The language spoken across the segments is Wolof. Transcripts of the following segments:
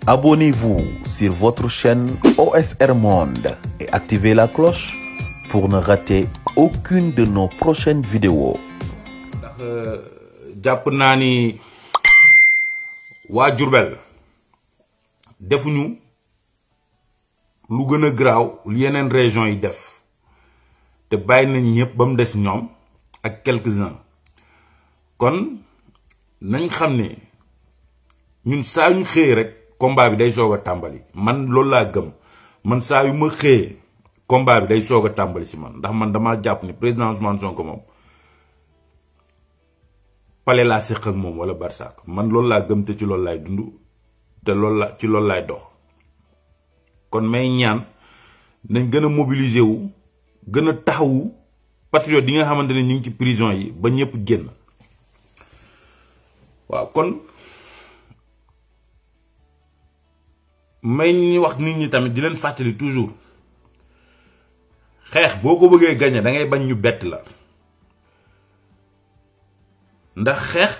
Abonnez-vous sur votre chaîne OSR Monde et activez la cloche pour ne rater aucune de nos prochaines vidéos. ndax jàpp naa ni waa Diourbel defuñu lu gën a garaaw lu yeneen région yi def te bàyyi nañ ñëpp ba mu des ñoom ak quelques-uns kon nañ xam ne ñun saa ñu xëyee rek combat bi day soog a tàmbali man loolu laa gëm man saa yu ma xëyee combat bi day soog a tàmbali si man ndax man dama jàpp ni président Ousmane Sonko moom pale laa séq ak moom wala barsaak man loolu laa gëm te ci loolu laay dund te ci loolu laay dox kon may ñaan nañ gën a mobiliser wu gën a taxawu patriote yi nga xamante ne ñu ngi ci prison yi ba ñëpp génn waaw kon may ñu wax nit ñi tamit di leen fàttali toujours xeex boo ko bëggee gañe da ngay bañ ñu bett la ndax xeex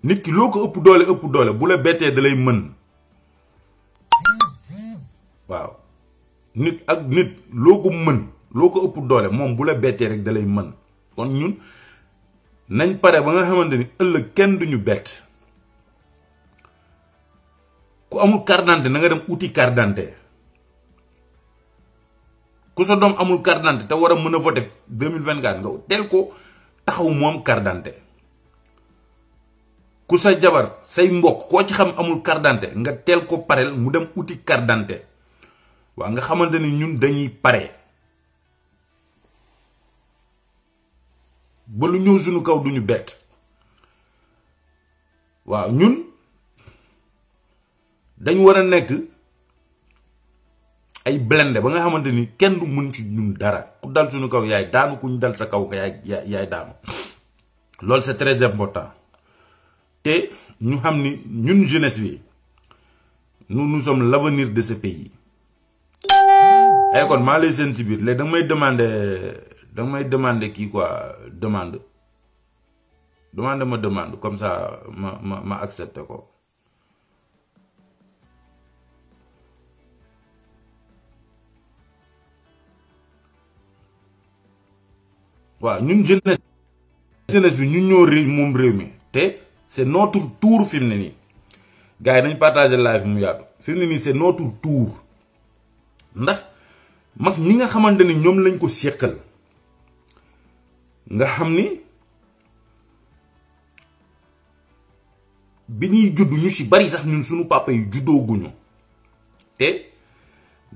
nit ki loo ko ëpp doole bu la bettee da lay mën waaw nit ak nit loo ko mën loo ko ëpp doole moom bu la bettee rek da lay mën kon ñun nañ pare ba nga xamante ni ëllëg kenn duñu bett ku amul carte d'identité na nga dem uti carte d'identité ku sa doom amul carte d'identité te war a mën a voter 2024 nga teel ko taxaw moom carte d'identité ku sa jabar say mbokk koo ci xam amul carte d'identité nga teel ko pareel mu dem uti carte d'identité waaw nga xamante ni ñun dañuy pare ba lu ñëw suñu kaw duñu bett waaw ñun dañ war a nekk ay blindé ba nga xamante ni kenn du mën ci ñun dara ku dal suñu kaw yaay daanu ku ñu dal sa kaw nga yaay daanu loolu c'est très important te ñu xam ni ñun jeunesse bi nous sommes l'avenir de ce pays ay kon maa lay seen ci biir léegi da may demander kii quoi demande comme ça ma accepté ko waaw ñun jeunesse bi ñun ñoo moom réew mi te c'est notre tour fi mu ne nii gars yi nañ partager live mu yaatu fi mu ne nii c'est notre tour ndax mag ñi nga xamante ni ñoom lañ ko séqal nga xam ni bi ñuy judd ñu ci bari sax ñun suñu papa yi juddooguñu te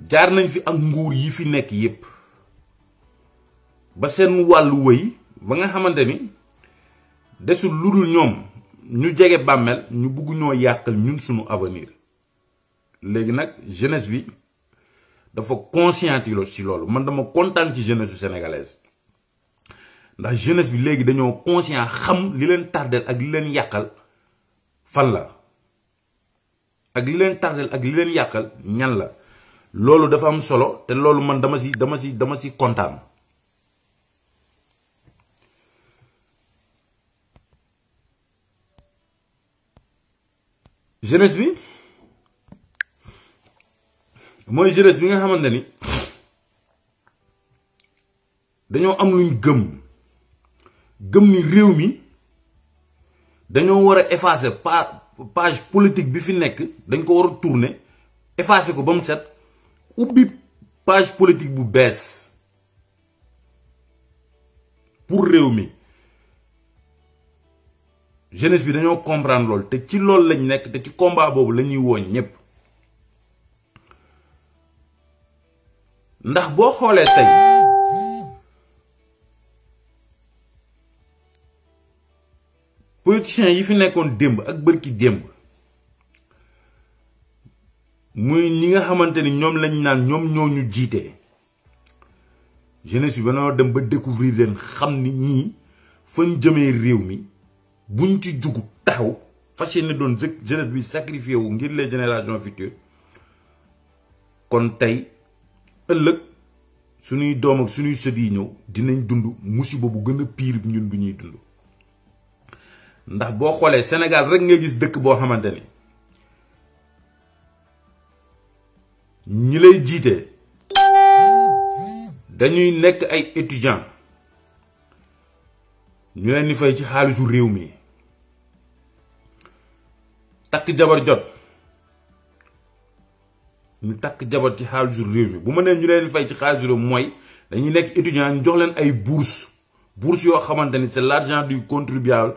jaar nañ fi ak nguur yi fi nekk yépp ba seen wàllu wëy ba nga xamante ni desul lu dul ñoom ñu jege bàmmeel ñu bugg ñoo yàqal ñun suñu avenir léegi nag jeunesse bi dafa conscientiser ci loolu man dama kontaan ci jeunesse su sénégalaise ndax jeunesse bi léegi dañoo conscient xam li leen tardel ak li leen yàqal fan la ak li leen tardel ak li leen yàqal ñan la loolu dafa am solo te loolu man dama ci kontaan jeunesse bi mooy jeunesse bi nga xamante ni dañoo am luñ gëm ni réew mi dañoo war a effacer page politique bi fi nekk dañ ko war a tourner effacer ko ba mu set ubbi page politique bu bees pour réew mi jeunesse bi dañoo comprendre loolu te ci loolu lañ nekk te ci combat boobu la ñuy wooñ ñépp ndax boo xoolee tey politiciens yi fi nekkoon démb ak bërki démb muy ñi nga xamante ni ñoom lañ naan ñoom ñoo ñu jiite jeunesse bi dañoo dem ba découvrir leen xam ni ñii fañ jëmee réew mi buñ ci jugu taxaw fas yéene doon jeunesse bi sacrifié wu ngir les générations futures kon tey ëllëg suñuy doom ak suñuy sët yi ñëw dinañ dund musiba bu gën a pire ñun bi ñuy dund ndax boo xoolee Sénégal rek nga gis dëkk boo xamante ni ñi lay jiite dañuy nekk ay étudiants ñu leen di fay ci xaalisu réew mi takk jabar jot ñu takk jabar ci xaalisu réew mi bu ma nee ñu leen di fay ci xaalisu réew mooy dañuy nekk étudiants ñu jox leen ay bourse yoo xamante ni c'est l'argent du contribuable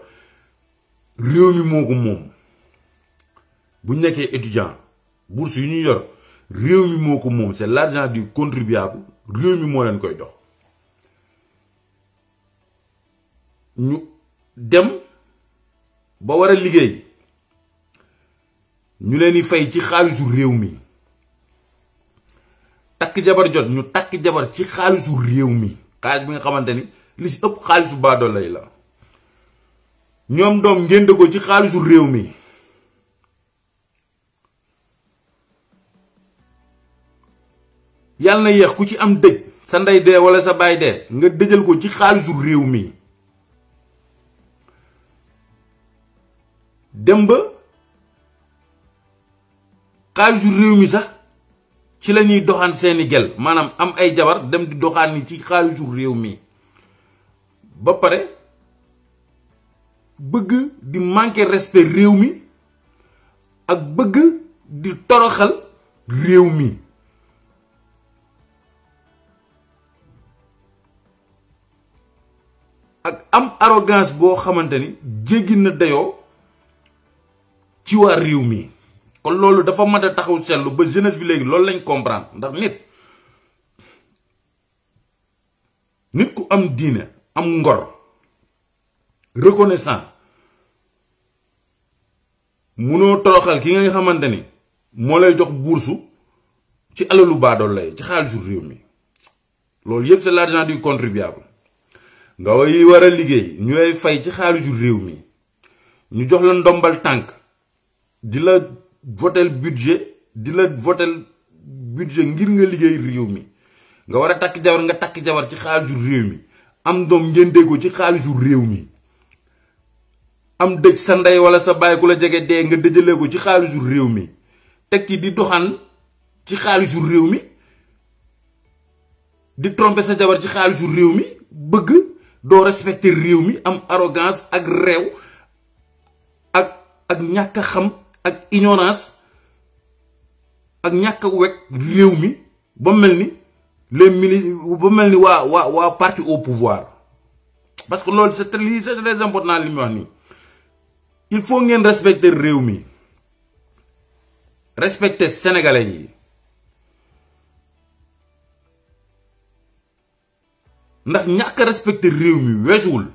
réew mi moo ko moom bu ñu nekkee étudiant bourse yu ñu yor réew mi moo ko moom c'est l'argent du contribuable réew mi moo leen koy jox ñu dem ba war a liggéey ñu leen di fay ci xaalisu réew mi takk jabar jot ñu takk jabar ci xaalisu réew mi xaalis bi nga xamante ni li si ëpp xaalisu baadoo lay la ñoom doom ngénte ko ci xaalisu réew mi yàlla na yéex ku ci am dëj sa ndey dee wala sa baay dee nga dëjal ko ci xaalisu réew mi dem ba xaalisu réew mi sax ci la ñuy doxaan seeni gel maanaam am ay jabar dem di doxaan ni ci xaalisu réew mi ba pare bëgg di manquer respect réew mi ak bëgg di toroxal réew mi ak am arrogance boo xamante ni jéggi na dayoo ci waa réew mi kon loolu dafa mat a taxaw seetlu ba jeunesse bi léegi loolu lañ comprendre ndax nit ku am diine am ngor reconnaissant munoo toroxal ki nga xamante ni moo lay jox bourse ci alalu baadool lay ci xaalisu réew mi loolu yëpp c'est l'argent du contribuable nga way war a liggéey ñu lay fay ci xaalisu réew mi ñu jox la ndombal tànk di la votel budget ngir nga liggéey réew mi nga war a takk jabar ci xaalisu réew mi am doom ngeen déggoo ci xaalisu réew mi am dëj sa ndey wala sa baay ku la jege dee nga dëjale ko ci xaalisu réew mi teg ci di doxaan ci xaalisu réew mi di tromper sa jabar ci xaalisu réew mi bëgg doo respecter réew mi am arrogance ak réew ak ñàkk a xam ak ignorance ak ñàkk a wekk réew mi ba mel ni waa parti au pouvoir parce que loolu c'est très important li muy wax nii il faut ngeen respecter réew mi respecter sénégalais yi ndax ñàkk respecter réew mi weesuwul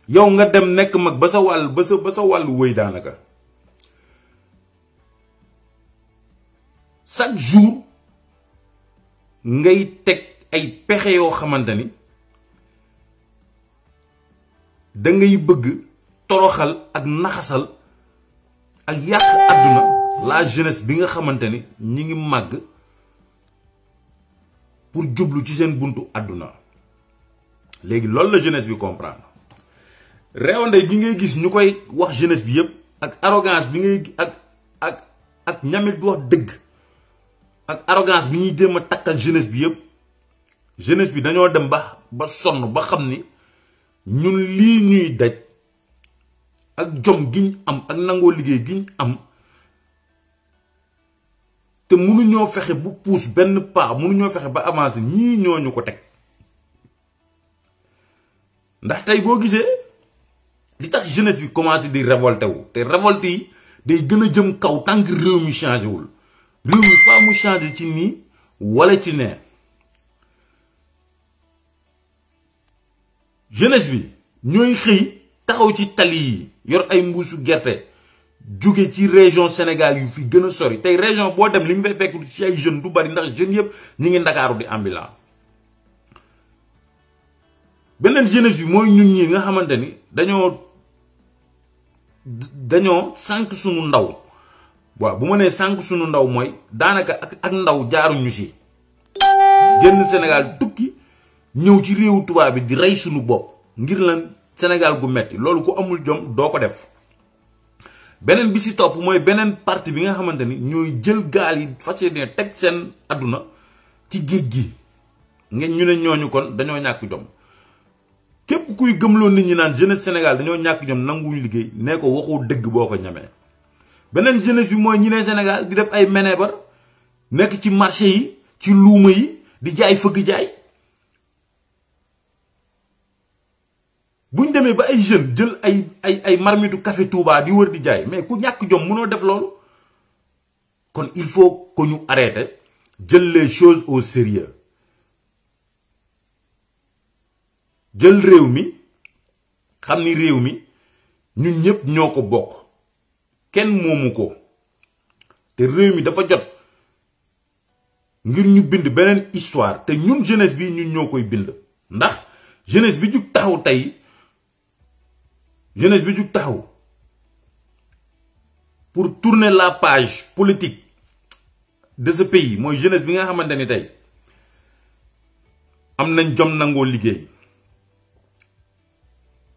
yow nga dem nekk mag ba sa wàllu wëy daanaka chaque jour ngay teg ay pexe yoo xamante ni da ngay bëgg toroxal ak naxasal ak yàq àdduna la jeunesse bi nga xamante ni ñi ngi màgg pour jublu ci seen buntu àdduna léegi loolu la jeunesse bi comprendre réewande bi ngay gis ñu koy wax jeunesse bi yépp ak arrogance bi ngay ak ñamit du wax dëgg ak arrogance bi ñuy jéem a takkal jeunesse bi yépp jeunesse bi dañoo dem ba sonn ba xam ni ñun lii ñuy daj ak jom giñ am ak nangoo liggéey giñ am te mënuñoo fexe bu pousse benn pas mënuñoo fexe ba avancer ñii ñooñu ko teg ndax tey boo gisee li tax jeunesse bi commencé di révolté wu te révolte yi day gën a jëm kaw tant que réew mi changé wul réew mi faa mu changé ci nii wala ci nee jeunesse bi ñooy xëy taxaw ci tali yi yor ay mbuusu gerte jóge ci région Sénégal yu fi gën a sori tey région boo dem li mu fay fekk ci ay jeunes du bari ndax jeunes yëpp ñi ngi Ndakaaru di ambulant beneen jeunesse bi mooy ñun ñi nga xamante ni dañoo sànq sunu ndaw waaw bu ma nee sànq sunu ndaw mooy daanaka ak ndaw jaaruñu si génn Sénégal tukki ñëw ci réewu tubaab bi di rey sunu bopp ngir lan Sénégal gu metti loolu ku amul jom doo ko def beneen bi si topp mooy beneen parti bi nga xamante ni ñooy jël gaal yi fas yéene teg seen àdduna ci géej gi ngeen ñu ne ñooñu kon dañoo ñàkk jom képp kuy gëmloo nit ñi naan jeunesse Sénégal dañoo ñàkk jom nanguwuñu liggéey nee ko waxu dëgg boo ko ñamee. beneen jeunesse bi mooy ñi ne Sénégal di def ay menebar nekk ci marché yi ci luuma yi di jaay fëgg jaay buñ demee ba ay jeunes jël ay marmitu café Touba di wër di jaay mais ku ñàkk jom mënoo def loolu. kon il faut que ñu arrêter jël les choses au sérieux jël réew mi xam ni réew mi ñun ñëpp ñoo ko bokk kenn moomu ko te réew mi dafa jot ngir ñu bind beneen histoire te ñun jeunesse bi ñun ñoo koy bind ndax jeunesse bi jug taxaw tey jeunesse bi jug taxaw pour tourner la page politique de ce pays mooy jeunesse bi nga xamante ni tey am nañ jom nangoo liggéey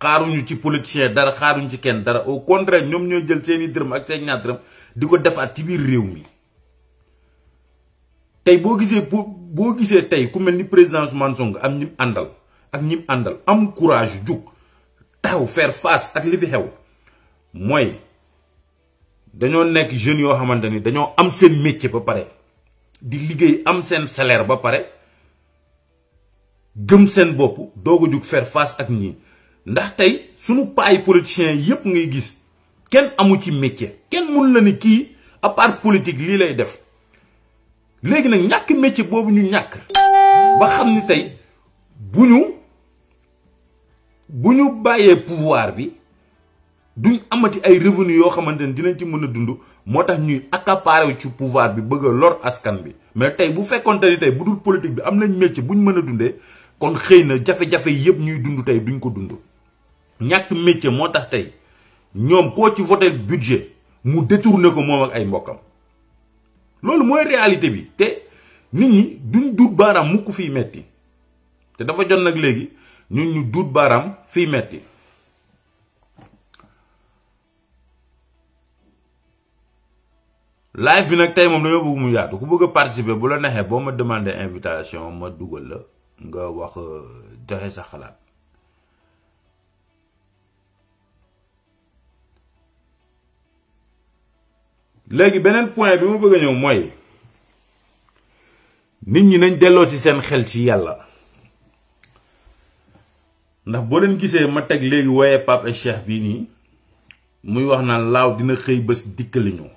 xaaruñu ci politicien dara xaaruñu ci kenn dara au contraire ñoom ñooy jël seeni dërëm ak seen ñaar dërëm di ko defaat ci biir réew mi tey boo gisee tey ku mel ni président Ousmane Sonko am ñim àndal ak ñim àndal am courage jug taxaw faire face ak li fi xew mooy dañoo nekk jeunes yoo xamante ni dañoo am seen métier ba pare di liggéey am seen salaire ba pare gëm seen bopp doog a jug faire face ak ñii ndax tey sunu paay politiciens yépp ngay gis kenn amu ci métier kenn mun la ni kii à part politique lii lay def léegi nag ñàkk métier boobu ñu ñàkk ba xam ni tey bu ñu bàyyee pouvoir bi duñ amati ay revenu yoo xamante ne dinañ ci mën a dund moo tax ñuy accaparer ci pouvoir bi bëgg a lor askan bi mais tey bu fekkoonte ni tey bu dul politique bi am nañ métier buñ mën a dundee kon xëy na jafe-jafe yépp ñuy dund tey duñ ko dund ñàkk métier moo tax tey ñoom koo ci voté budget mu détourné ko moom ak ay mbokkam loolu mooy réalité bi te nit ñi duñ duut baaraam mukk fiy metti te dafa jot nag léegi ñun ñu duut baaraam fiy metti live bi nag tey moom dañoo bëgg mu yaatu ku bëgg a participer bu la neexee boo ma demandé invitation ma dugal la nga wax joxe sa xalaat léegi beneen point bi ma bëgg a ñëw mooy nit ñi nañ delloo ci seen xel ci yàlla ndax boo leen gisee ma teg léegi woye Pape et Cheikh bii nii muy wax naan laaw dina xëy bés dikkali ñu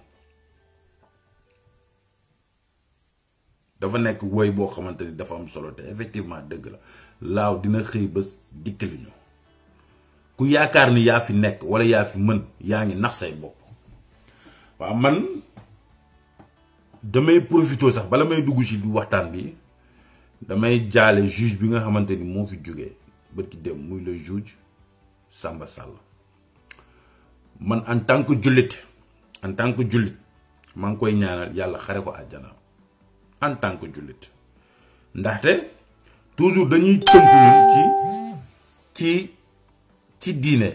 dafa nekk woy boo xamante ni dafa am solo te effectivement dëgg la laaw dina xëy bés dikkali ñu ku yaakaar ni yaa fi nekk wala yaa fi mën yaa ngi nax say bopp waaw man damay profité sax bala may dugg ci waxtaan bi damay jaale juge bi nga xamante ni moo fi jógee bërki dem muy le juge Samba Sall man en tant que jullit maa ngi koy ñaanal yàlla xare ko àjjana en tant que jullit ndaxte toujours dañuy tënku ñun ci diine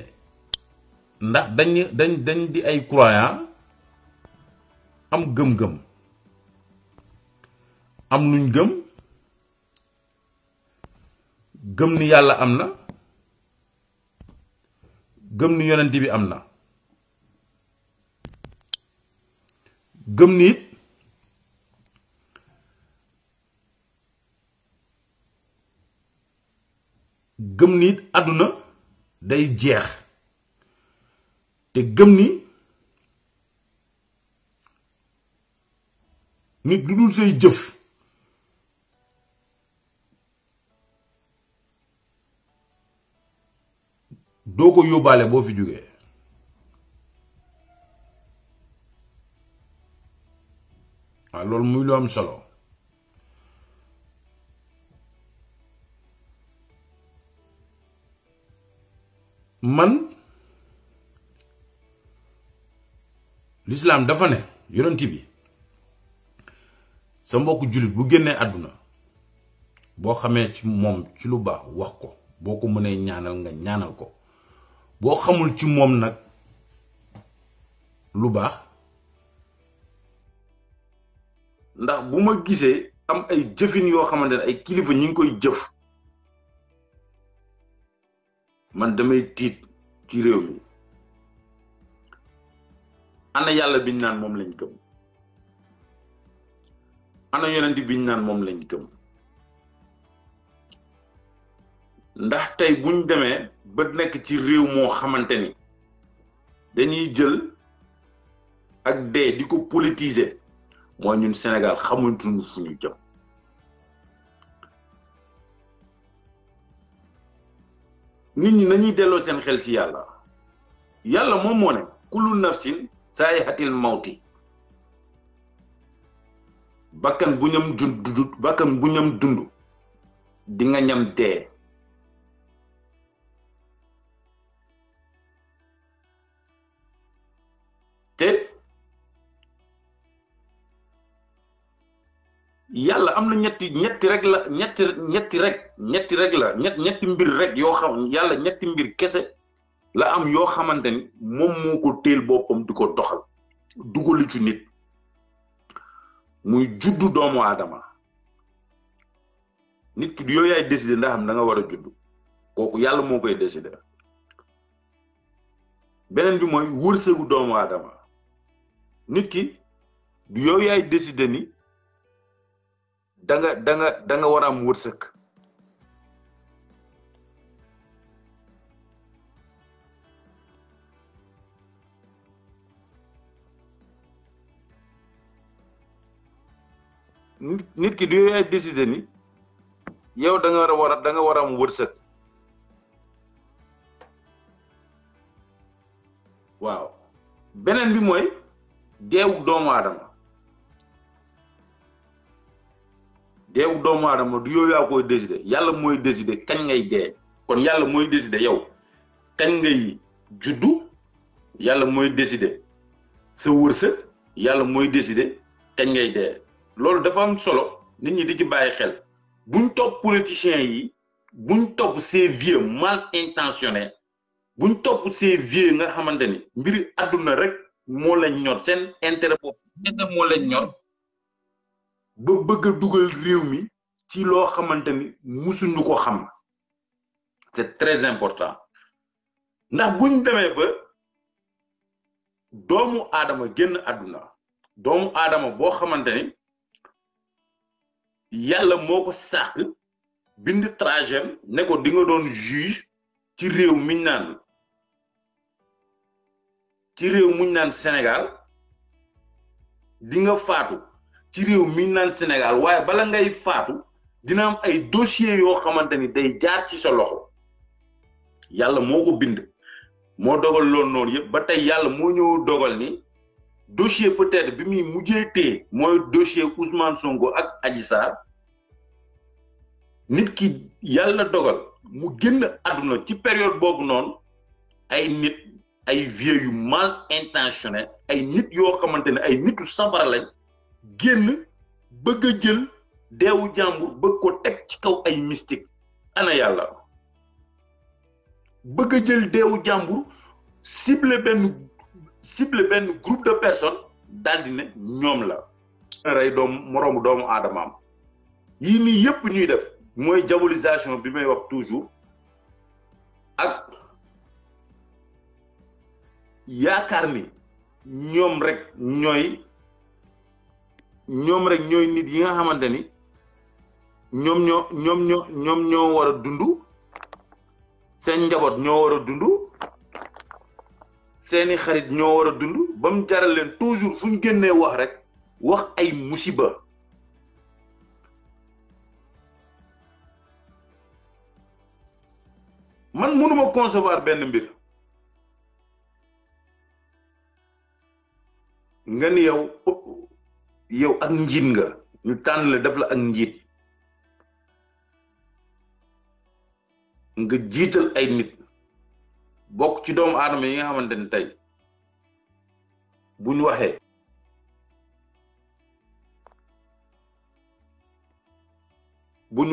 ndax dañ di ay croyant am gëm-gëm am luñ gëm ni yàlla am na gëm ni yonent bi am na gëm ni it àdduna day jeex te gëm ni nit lu dul say jëf doo ko yóbbaale boo fi jógee waaw loolu muy lu am solo man l'islam dafa ne yonent bi sa mbokk jullit bu génnee àdduna boo xamee ci moom ci lu baax wax ko boo ko mënee ñaanal nga ñaanal ko boo xamul ci moom nag lu baax ndax bu ma gisee am ay jëfin yoo xamante ne ay kilifa ñi ngi koy jëf man damay tiit ci réew mi. ana yàlla biñ naan moom lañ gëm ana yonent biñ naan moom lañ gëm ndax tey buñ demee ba nekk ci réew moo xamante ni dañuy jël ak dee di ko politiser mooy ñun Sénégal xamuñu fu ñu jëm nit ñi nañuy delloo seen xel ci yàlla yàlla moom moo ne kullu nafsin saayihatil mawti bakkan bu ñam dund di nga ñam dee te yàlla am na ñetti mbir rek yoo xam yàlla ñetti mbir kese la am yoo xamante ni moom moo ko téel boppam di ko doxal dugali ci nit muy juddu doomu aadama nit ki du yow yaay décider ndax am da nga war a juddu kooku yàlla moo koy décider beneen bi mooy wërsëgu doomu aadama nit ki du yow yaay décider ni da nga war a am wërsëg nit ki du yow yaay décider ni yow da nga war a am wërsëg waaw beneen bi mooy deewu doomu aadama du yow yaa koy décider yàlla mooy décider kañ ngay dee kon yàlla mooy décider yow kañ ngay juddu yàlla mooy décider sa wërsëg yàlla mooy décider kañ ngay dee loolu dafa am solo nit ñi di ci bàyyi xel buñ topp politiciens yi buñ topp ces vieux mal intentionnés buñ topp ces vieux nga xamante ni mbiri àdduna rek moo lañ ñor seen intérêt boobu kese moo lañ ñor ba bëgg a dugal réew mi ci loo xamante ni musuñu ko xam c'est très important ndax buñ demee ba doomu aadama génn àdduna doomu aadama boo xamante ni yàlla moo ko sàkk bind trajet ne ko di nga doon juge ci réew miñ naan Sénégal di nga faatu ci réew miñ naan Sénégal waaye bala ngay faatu dina am ay dossiers yoo xamante ni day jaar ci sa loxo yàlla moo ko bind moo dogal loolu noonu yëpp ba tey yàlla moo ñëw dogal ni dossier peut-être bi muy mujjee téye mooy dossier Ousmane Sonko ak Adji Sarr nit ki yàlla dogal mu génn àdduna ci période boobu noonu ay vieux yu mal intentionné ay nit yoo xamante ne ay nitu safara lañ génn bëgg a jël deewu jàmbur bëgg ko teg ci kaw ay mystique ana yàlla bëgg a jël deewu jàmbur cible benn groupe de personnes daldi ne ñoom la rey moroomu doomu aadamaam yii nii yëpp ñuy def mooy diabolisation bi may wax toujours ak yaakaar ni ñoom rek ñooy nit yi nga xamante ni ñoom ñoo war a dund seen njaboot ñoo war a dund seeni xarit ñoo war a dund ba mu jaral leen toujours fu ñu génnee wax rek wax ay musiba man mënuma concevoir benn mbir nga ni yow ak njiit nga ñu tànn la def la ak njiit nga jiital ay nit bokk ci doomu aadama yi nga xamante ni tey buñ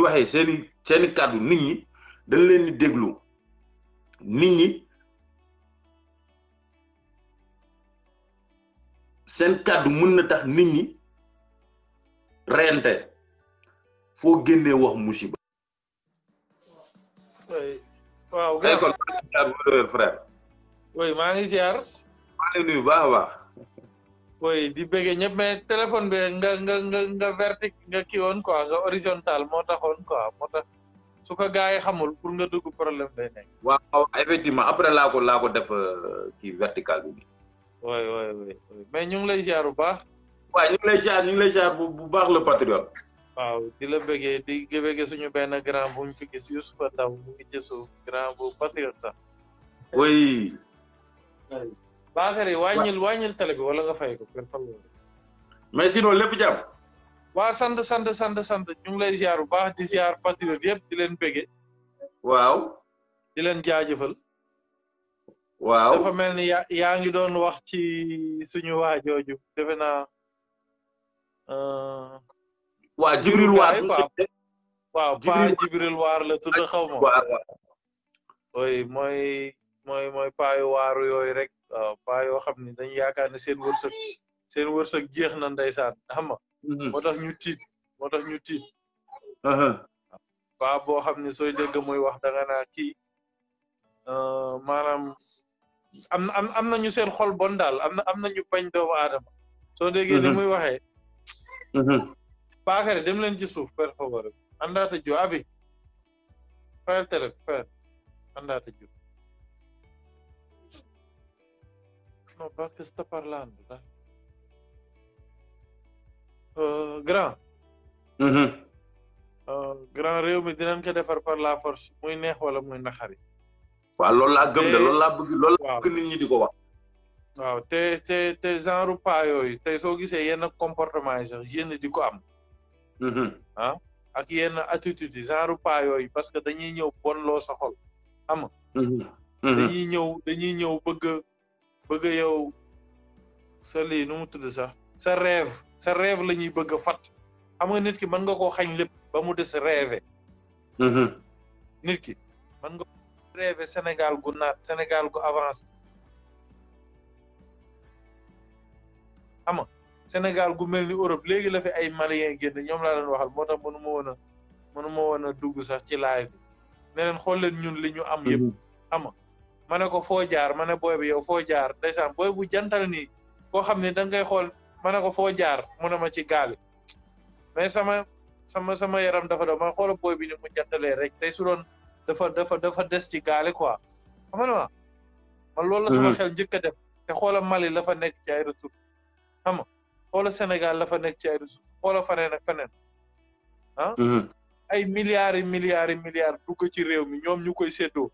waxee seeni kàddu nit ñi dañ leen di déglu nit ñi seen kàddu mën na tax nit ñi reyante foo génnee wax musiba. waaw ay kon frère. oui maa ngi ziar. maa ngi nuyu baax a baax. oui di bëggee ñëpp mais téléphone bi nga vertic nga kii woon quoi nga horizontal moo taxoon quoi moo tax su ko gars yi xamul pour nga dugg problème day nekk. waaw effectivement après laa ko def kii vertical bi. oui mais ñu ngi lay ziar bu baax. waaw ñu ngi lay ziar bu baax le patriote. waaw di la bëggee di bëggee suñu benn grand bu ñu fi gis Youssoufa Ndaw mu ngi ci suuf grand bu patriote sax. oui. Bakary wàññil télé bi wala nga fay ko kenn xam nga. mais sinon lépp jàmm. waa sant ñu ngi lay ziar bu baax di ziar patriote yëpp di leen bëggee. waaw. di leen jaajëfal. waaw dafa mel ni yaa ngi doon wax ci suñu waa jooju defe naa. waa Jibril Waar waaw Pa Jibril Waar la tudd xaw ma. oui mooy paayu waaru yooyu rek waaw paa yoo xam ni dañu yaakaar ne seen wërsëg jeex na ndeysaan xam nga. moo tax ñu tiit. paa boo xam ne sooy dégg muy wax da nga naa kii maanaam am nañu seen xol bon daal am nañu bañ doomu aadama soo déggee ni muy waxee. Bakary dem leen ci suuf per favore andate giù abi fai il telefono andate giù no perché sta parlando dai grand grand réew mi dinañ ko defar par la force muy neex wala muy naxari waaw loolu laa gëm de loolu laa bëgg nit ñi di ko wax waaw te genre pas yooyu tey soo gisee yenn comportement yi sax yénn di ko am ak yenn attitude yi genre pas yooyu parce que dañuy ñëw bonloo sa xol xam nga dañuy ñëw bëgg yow sa lii nu mu tudd sax sa rêve la ñuy bëgg a fat xam nga nit ki mën nga koo xañ lépp ba mu des rêve nit ki mën nga rêve Sénégal gu naat Sénégal gu avancé xam nga Sénégal gu mel ni Europe léegi la fi ay Maliens génn ñoom laa leen waxal moo tax mënu ma woon a dugg sax ci live bi ne leen xool leen ñun li ñu am yëpp xam nga ma ne ko foo jaar ma ne booy bi yow foo jaar ndeysaan booy bu jantal nii koo xam ne da ngay xool ma ne ko foo jaar mu ne ma ci gaal mais sama yaram dafa doon ma xoola booy bi ni mu jantalee rek tey su doon dafa des ci gaale quoi xam nga man loolu la sama xel njëkk a def te xoola Mali la fa nekk ci ay ressources xam nga xoola Sénégal la fa nekk ci ay ressources xoola faneen ak faneen ay milliards dugg ci réew mi ñoom ñu koy séddoo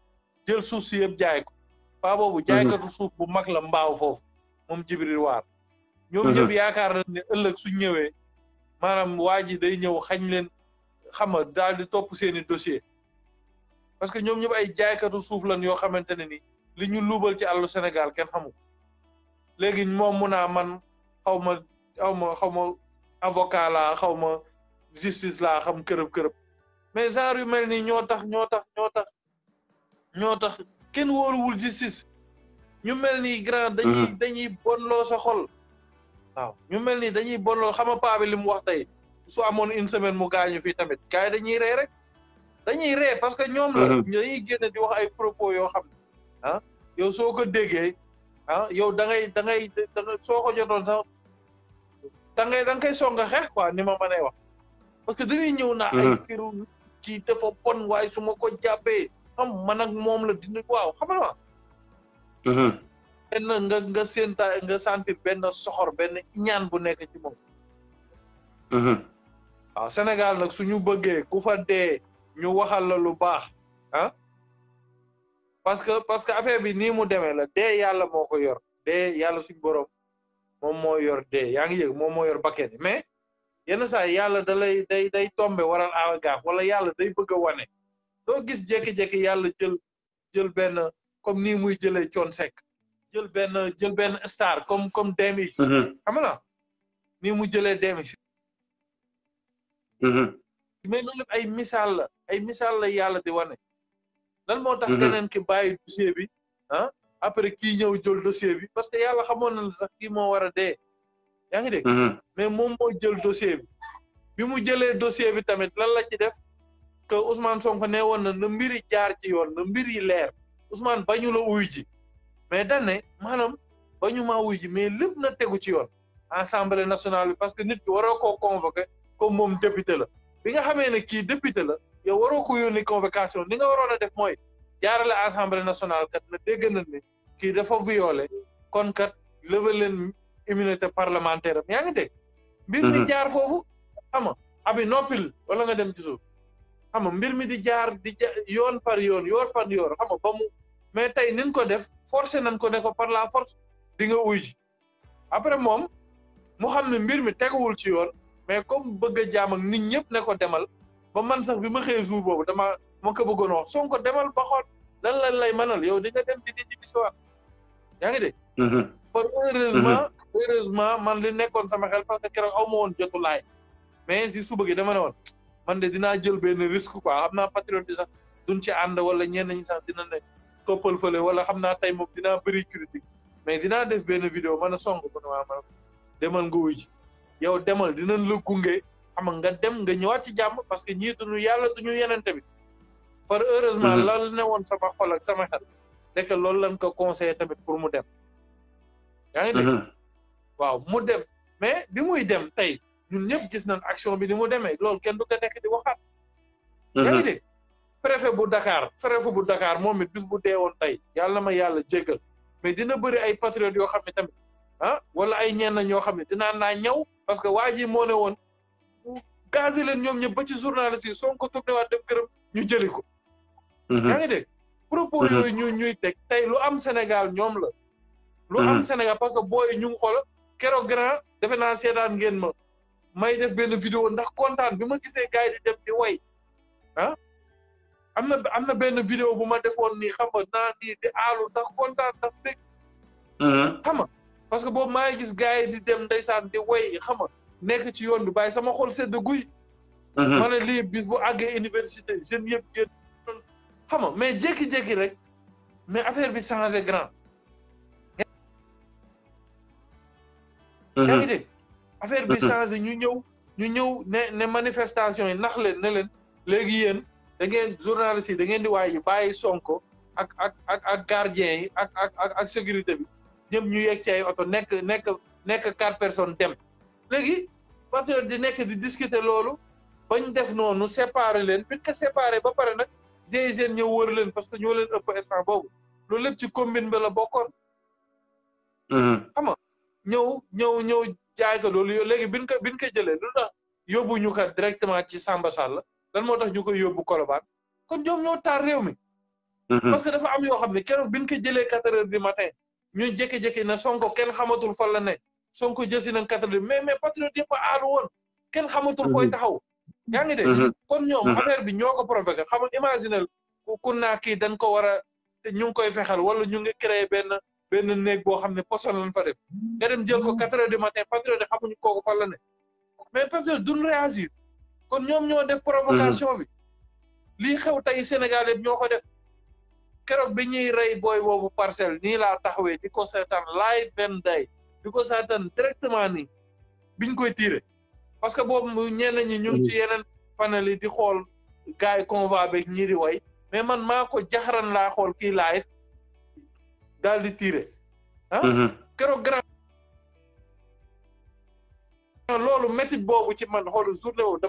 jël suuf si yëpp jaay ko paa boobu jaaykatu suuf bu mag la mbaaw foofu moom Jibril Waar ñoom ñëpp yaakaar nañ ne ëllëg su ñëwee maanaam waa ji day ñëw xañ leen xam nga daal di topp seeni dossier parce que ñoom ñëpp ay jaaykatu suuf lan yoo xamante ne ni li ñu luubal ci àllu Sénégal kenn xamu léegi moom mun naa man xaw ma avocat laa xaw ma justice laa xam kërëb mais genre yu mel nii ñoo tax kenn wóoluwul justice ñu mel ni grand dañuy bonloo sa xol waaw ñu mel ni dañuy bonloo xam nga paa bi li mu wax tey su amoon une semaine mu gaañu fii tamit gars yi dañuy ree rek dañuy ree parce que ñoom la dañuy génn di wax ay propos yoo xam ne yow soo ko déggee yow da ngay soo ko jotoon sax da nga koy song a xeex quoi ni ma mënee wax parce que dañuy ñëw naa ay piru ci dafa bon waaye su ma ko jàppee xam man ak moom la dina waaw xam nga benn nga sentir benn soxor benn ñaan bu nekk ci moom waaw Sénégal nag suñu bëggee ku fa dee ñu waxal la lu baax parce que affaire bi nii mu demee la dee yàlla moo ko yor dee yàlla suñu borom moom moo yor dee yaa ngi yëg moom moo yor bakken mais yenn saa yàlla day tombe waral awa gaaf wala yàlla day bëgg a wane doo gis jékki-jékki yàlla jël benn comme nii muy jëlee Thione Seck jël benn star comme DMX xam nga nii mu jëlee DMX mais loolu lépp ay misaal la yàlla di wane lan moo tax keneen ki bàyyi dossier bi après kii ñëw jël dossier bi parce que yàlla xamoon na la sax kii moo war a dee yaa ngi dégg mais moom moo jël dossier bi mu jëlee dossier bi tamit lan la ci def que Ousmane Sonko nee woon na mbiri jaar ci yoon na mbir yi leer Ousmane bañu la uy ji mais dañ ne maanaam bañu maa uy ji mais lépp na tegu ci yoon assemblée nationale bi parce que nit ki waroo koo convoqué comme moom député la bi nga xamee ne kii député la yow waroo ko yónni convocation li nga waroon a def mooy jaarale assemblée nationale kat na dégg na ne kii dafa violé kon kat lever leen immunité parlementaire am yaa ngi dégg mbir mi jaar foofu xam nga abi noppil wala nga dem ci suuf xam nga mbir mi di jaar yoon par yoon xam nga ba mu mais tey nin ko def forcé nañ ko ne ko par la force di nga uy ji après moom mu xam ne mbir mi teguwul ci yoon mais comme bëgg a jaam ak nit ñëpp ne ko demal ba man sax bi ma xëyee jour boobu ma ko bëggoon wax Sonko demal ba xool lan lan lay mënal yow di nga dem di bisiwaat yaa ngi dégg par heureusement man li nekkoon sama xel parce que keroog aw ma woon jotu laay mais si suba gi dama ne woon man de dinaa jël benn risque quoi xam naa patriote yi sax duñ ci ànd wala ñenn ñi sax dina ne toppal fële wala xam naa tey moom dinaa bëri critique mais dinaa def benn vidéo man a song ko ne waa man demal nga wuy ji yow demal dinañ la gunge xam nga dem nga ñëwaat ci jàmm parce que ñii duñu yàlla duñu yenente bi par heureusement loolu ne woon sama xol ak sama xel dëkk loolu lañ ko conseillé tamit pour mu dem yaa ngi dégg waaw mu dem mais bi muy dem tey ñun ñëpp gis nañ action bi ni mu demee loolu kenn du ko nekk di waxaat yaa ngi dégg préfet bu Dakar moom it bis bu dee woon tey yàlla na ma yàlla jéggal mais dina bëri ay patriotes yoo xam ne tamit wala ay ñenn ñoo xam ne dinaa naa ñëw parce que waa ji moo ne woon gazé leen ñoom ñëpp ba ci journaliste yi Sonko tourné waat dem këram ñu jëli ko yaa ngi dégg propos yooyu ñuy teg tey lu am Sénégal ñoom la lu am Sénégal parce que booy ñu ngi xool keroog grand defe naa seetaan ngeen ma may def benn vidéo ndax kontaan bi ma gisee gars yi di dem di way am na benn vidéo bu ma defoon nii xam nga naa nii di aalu ndax kontaan ndax bég xam nga parce que boobu maa ngi gis gars yi di dem ndeysaan di way xam nga nekk ci yoon bi bàyyi sama xol sedd guy ma ne lii bis bu àggee université jeunes yëpp génn xam nga mais jékki-jékki rek mais affaire bi changé grand yaa ngi dégg affaire bi changé ñu ñëw ne manifestation yi nax leen ne leen léegi yéen da ngeen journalistes yi da ngeen di waaye bàyyi Sonko ak gardien yi ak sécurité bi ñëpp ñu yegg ci ay oto nekk 4 personnes dem léegi patriote di nekk di discuter loolu bañ def noonu séparer leen bi ko séparer ba pare nag GIGN ñëw wër leen parce que ñoo leen ëpp instant boobu loolu lépp ci combine bi la bokkoon xam nga ñëw jaay ko loolu léegi biñ ko jëlee lu tax yóbbu ñu ko directement ci Samba Sall lan moo tax ñu koy yóbbu Colobane kon ñoom ñoo taar réew mi parce que dafa am yoo xam ne keroog biñ ko jëlee 4 heures du matin ñu jékki-jékki na Sonko kenn xamatul fan la ne Sonko jësi nañ 4 heures mais patriote yëpp a aalu woon kenn xamatul fooy taxaw yaa ngi dégg kon ñoom affaire bi ñoo ko provoqué xam nga imaginer ku naa kii dañ ko war a te ñu ngi koy fexal wala ñu ngi créé benn néeg boo xam ne poson lañ fa def nga dem jël ko 4 heures du matin patriote xamuñu kooku fan la ne mais patriote duñ réagir kon ñoom ñoo def provocation bi lii xew tey Sénégal yëpp ñoo ko def keroog bi ñuy rey booy boobu parcelle nii laa taxawee di ko seetaan live benn day di ko seetaan directement nii biñ koy tiire parce que boobu ñenn ñi ñu ngi ci yeneen panel yi di xool gars yi convoi beeg ñi di way mais man maa ko jaxaran laa xool kii live daal di tiire keroog grand loolu métti boobu ci man xoolu journée boobu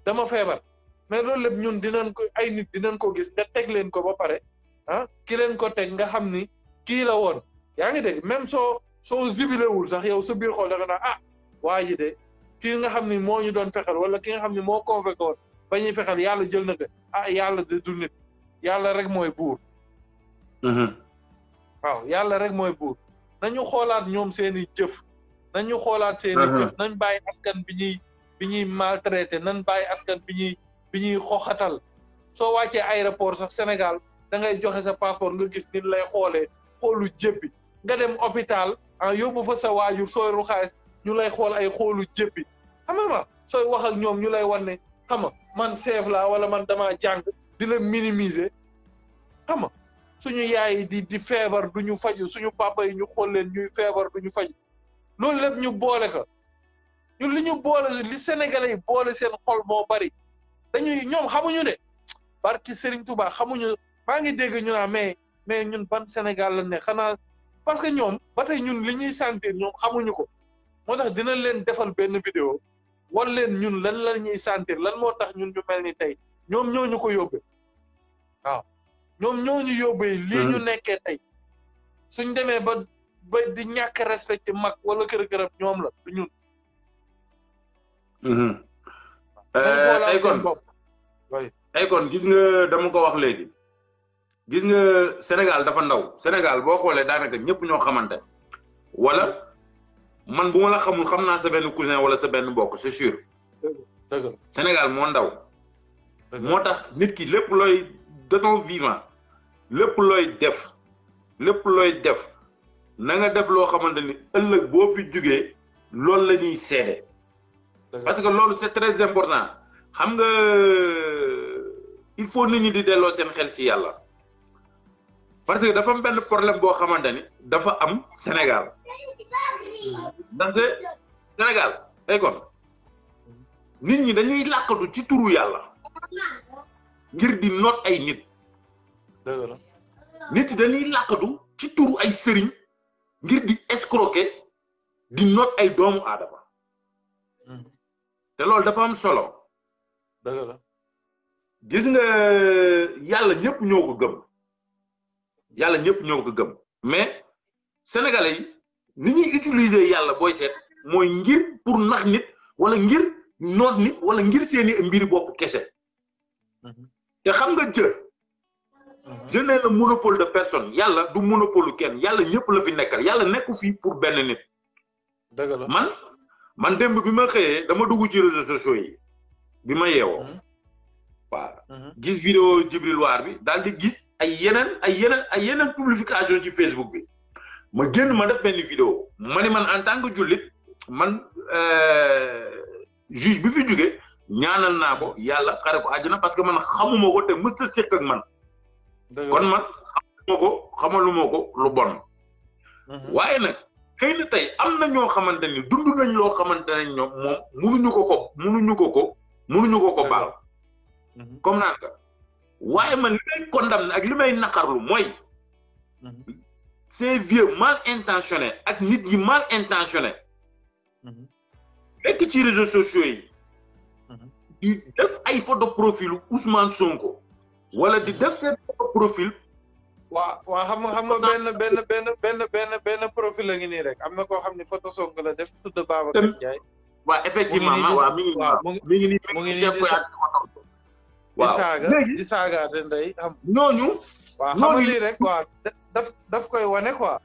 dama feebar mais loolu lépp ñun dinañ ko ay nit dinañ ko gis nga teg leen ko ba pare ki leen ko teg nga xam ni kii la woon yaa ngi dégg même soo zibilewul sax yow sa biir xool da nga naan waa ji de kii nga xam ni moo ñu doon fexel wala ki nga xam ni moo convoqué woon ba ñuy fexel yàlla jël na ko yàlla de du nit yàlla rek mooy buur waaw yàlla rek mooy buur nañu xoolaat ñoom seeni jëf nañu xoolaat seeni jëf nañ bàyyi askan bi ñuy maltraité nañ bàyyi askan bi ñuy xoxatal soo wàccee aéroport sax Sénégal da ngay joxe sa passeport nga gis nit lay xoolee xoolu jéppi nga dem hôpital yóbbu fa sa waajur sooy ru xaalis ñu lay xool ay xoolu jéppi xam nga sooy wax ak ñoom ñu lay wan ne xam nga man chef la wala man dama jàng di la minimiser xam nga suñu yaay di feebar du ñu faju suñu papa yi ñu xool leen ñuy feebar du ñu faju loolu lépp ñu boole ko ñun li ñu boole li Sénégalais yi boole seen xol moo bari dañuy ñoom xamuñu de barki Serigne Touba xamuñu maa ngi dégg ñu naan mais ñun ban Sénégal la ne xanaa parce que ñoom ba tey ñun li ñuy sentir ñoom xamuñu ko moo tax dina leen defal benn vidéo wal leen ñun lan la ñuy sentir lan moo tax ñun ñu mel ni tey ñoom ñoo ñu ko yóbbee waaw ñoom ñoo ñu yóbbee lii ñu nekkee tey suñ demee ba di ñàkk respecté mag wala kër-kërab ñoom la du ñun. ay kon gis nga dama ko wax léegi gis nga Sénégal dafa ndaw Sénégal boo xoolee daanaka ñëpp ñoo xamante wala man bu ma la xamul xam naa sa benn cousin wala sa benn mbokk c'est sûr. dëgg Sénégal moo ndaw. moo tax nit ki lépp looy de ton vivant lépp looy def na nga def loo xamante ni ëllëg boo fi jugee loolu la ñuy seede. parce que loolu c'est très important xam nga il faut nit ñi di delloo seen xel ci yàlla parce que dafa am benn problème boo xamante ni dafa am Sénégal ndaxte Sénégal tey kon nit ñi dañuy làqatu ci turu yàlla ngir di noot ay nit nit dañuy làqatu ci turu ay sëriñ ngir di escroquer di noot ay doomu aadama te loolu dafa am solo dëgg la gis nga yàlla ñëpp ñoo ko gëm mais sénégalais yi ni ñuy utiliser yàlla booy seet mooy ngir pour nax nit wala ngir noot nit wala ngir seeni mbiri bopp kese te xam nga je n'ai le monopole de personne yàlla du monopole kenn yàlla ñëpp la fi nekkal yàlla nekku fii pour benn nit dëgg la man démb bi ma xëyee dama dugg ci réseaux sociaux yi bi ma yeewoo waaw gis vidéo Djibril War bi daal di gis ay yeneen publication ci Facebook bi ma génn ma def benn vidéo ma ni man en tant que jullit man juge bi fi jóge ñaanal naa ko yàlla xare ko àjjana parce que man xamuma ko te mësta séq ak man kon man xamaluma ko lu bon waaye nag xëy na tey am na ñoo xamante ni dund nañ loo xamante ne ñoom moom mënuñu ko baal comme naan ka waaye man li may condamné ak li may naqarlu mooy ces vieux mal intentionnés ak nit yi mal intentionné fekk ci réseaux sociaux yi di def ay photo profil Ousmane Sonko wala di def seen photo profil waaw xam nga benn profil la ngi nii rek am na koo xam ne photo Sonko la def tudd Babacar Ndiaye. waaw effectivement waaw mi ngi nii waaw di saagaate ndey xam ñooñu. waaw xam nga lii rek waaw daf koy wane quoi.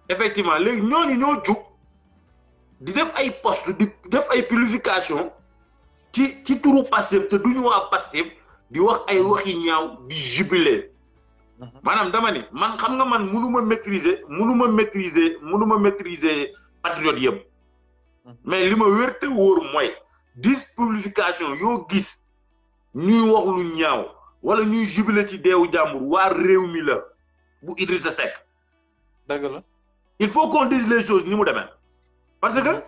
effectivement léegi ñooñu ñoo jug di def ay post di def ay publication ci turu Pastef te duñu waa Pastef di wax ay waxi ñaaw di jubiler. maanaam dama ni man xam nga man mënuma maîtriser patriote yëpp mais li ma wér te wóor mooy 10 publication yoo gis ñuy wax lu ñaaw wala ñuy jubiler ci deewu jàmbur waa réew mi la bu Idrissa Seck. dëgg la il faut qu'on dise les choses ni mu demee parce que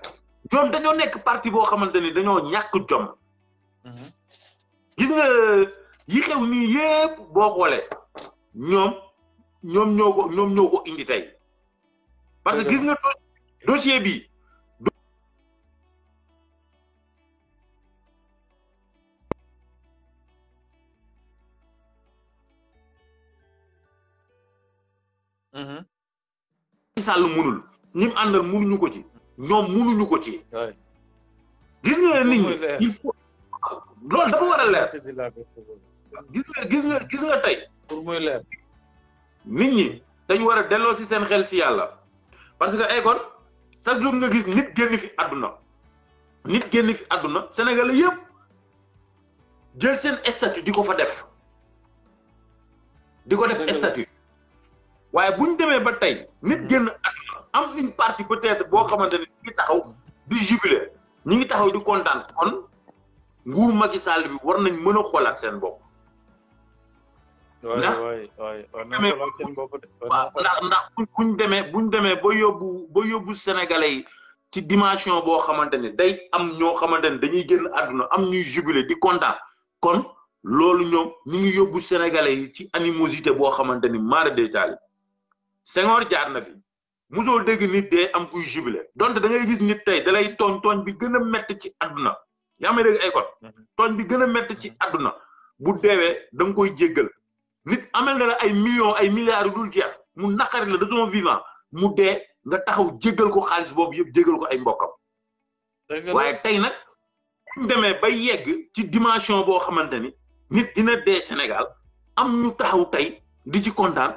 ñoom dañoo nekk parti boo xamante ni dañoo ñàkk jom gis nga yi xew nii yépp boo xoolee ñoom ñoo ko indi tey parce que gis nga dossier bi Sall mënul ñim àndal mënuñu ko ci ñoom mënuñu ko ci gis nga nit ñi il faut loolu dafa war a leer gis nga tey pour muy leer nit ñi dañu war a delloo ci seen xel ci yàlla parce que ay kon chaque jour nga gis nit génn fi àdduna Sénégal yëpp jël seen statut di ko fa def statut waaye bu ñu demee ba tey nit génn àdduna am une partie peut-être boo xamante ne ñi ngi taxaw di jubiler ñi ngi taxaw di kontaan kon nguur Macky Sall bi war nañ mën a xoolaat seen bopp. ndax ndax buñ demee ba yóbbu sénégalais yi ci dimension boo xamante ni day am ñoo xamante ni dañuy génn àdduna am ñuy jubilé di kontaan kon loolu ñoom ñu ngi yóbbu sénégalais yi ci animosité boo xamante ni mara day taali Senghor jaar na fi musoo dégg nit dee am kuy jubilé donte da ngay gis nit tey da lay tooñ bi gën a métti ci àdduna yaa may dégg ay kon tooñ bi gën a métti ci àdduna bu deewee da nga koy jéggal nit amel na la ay millions ay milliards yu dul jeex mu naqari la de son vivant mu dee nga taxaw jéggal ko xaalis boobu yëpp jéggal ko ay mbokkam waaye tey nag ñu demee ba yegg ci dimension boo xamante ni nit dina dee Sénégal am ñu taxaw tey di ci kontaan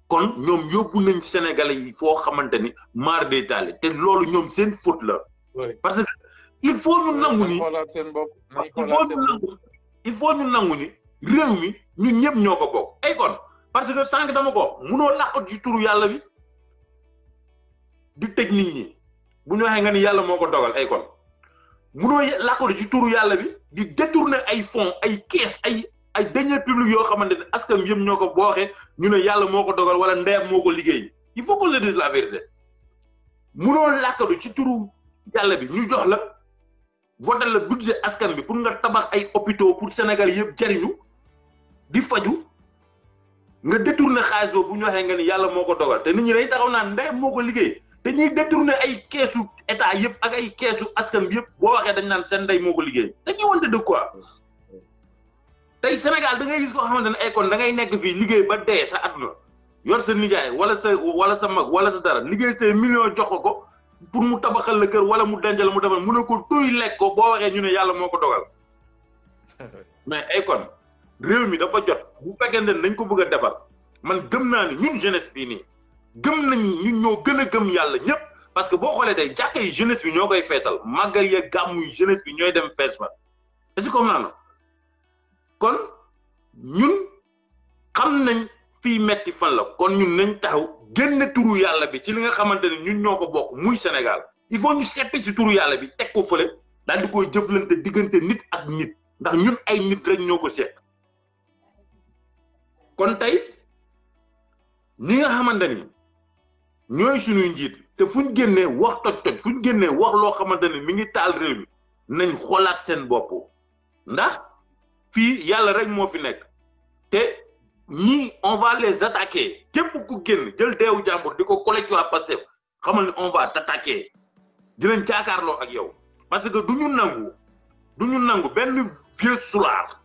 kon ñoom yóbbu nañ Sénégalais yi foo xamante ni maar day taali te loolu ñoom seen faute la parce que il faut ñu nangu ni il faut ñu nangu ni réew mi ñun ñëpp ñoo ko bokk ay kon parce que sànq dama ko munoo làqat ci turu yàlla bi di tëj nit ñi bu ñu waxee nga ni yàlla moo ko dogal ay kon munoo làqatu ci turu yàlla bi di détourner ay fonds ay caisse ay deniers publics yoo xamante ne askan yëpp ñoo ko booxee ñu ne yàlla moo ko dogal wala ndeem moo ko liggéey il faut qu'on se dise la vérité munoo làqatu ci turu yàlla bi ñu jox la voté la budget askan bi pour nga tabax ay hôpitaux pour Sénégal yëpp jariñu di faju nga détourner xaalis boobu bu ñu waxee nga ni yàlla moo ko dogal te nit ñi dañ taxaw naan ndeem moo ko liggéey dañuy détourner ay keesu état yëpp ak ay keesu askan bi yëpp boo waxee dañ naan seen ndey moo ko liggéey dañuy wante de quoi tey Sénégal da ngay gis koo xamante ne ay kon da ngay nekk fii liggéey ba dee sa àdduna yor sa nijaay wala sa mag wala sa dara liggéey say millions jox ko pour mu tabaxal la kër wala mu dencal mu defal mu ne ko tuy lekk ko boo waxee ñu ne yàlla moo ko dogal mais ay kon réew mi dafa jot bu fekkente ne dañ ko bëgg a defar man gëm naa ni ñun jeunesse bii nii gëm nañ ñun ñoo gën a gëm yàlla ñëpp parce que boo xoolee tey jàkka yi jeunesse bi ñoo koy feetal màggal ya gàmmu yi jeunesse bi ñooy dem fees fa est-ce que comprendre na kon ñun xam nañ fii metti fan la kon ñun nañ taxaw génne turu yàlla bi ci li nga xamante ne ñun ñoo ko bokk muy Sénégal il faut ñu seppi si turu yàlla bi teg ko fële daal di koy jëflante diggante nit ak nit ndax ñun ay nit rek ñoo ko seet kon tey ñi nga xamante ni ñooy suñuy njiit te fuñ génnee wax toj fuñ génnee wax loo xamante ne mi ngi taal réew mi nañ xoolaat seen bopp ndax fii yàlla rek moo fi nekk te ñii on va les attaquer képp ku génn jël deewu jàmbur di ko collé ci waa Pastef xamal ni on va t'attaquer dinañ jaakaarloo ak yow parce que du ñu nangu benn vieux soulard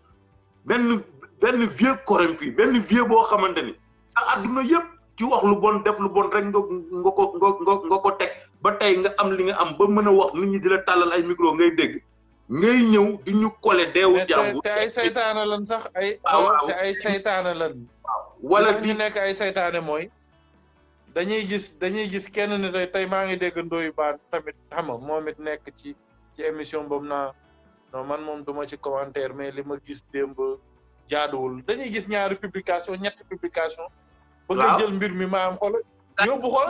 benn vieux corrompu benn vieux boo xamante ni sa àdduna yëpp ci wax lu bon def lu bon rek nga ko teg ba tey nga am li nga am ba mën a wax nit ñi di la tàllal ay micro ngay dégg ngay ñëw di ñu collé deewu jàmbur te ay saytaane lan sax te ay saytaane lan wala di nekk ay saytaane mooy dañuy gis kenn ne tey maa ngi dégg Ndoye Bane tamit xam nga moom it nekk ci émission boobu naa non man moom duma ci commentaire mais li ma gis démb jaaduwul dañuy gis ñaari publication ñetti publication bëgg a jël mbir mi maam xool yóbbu xool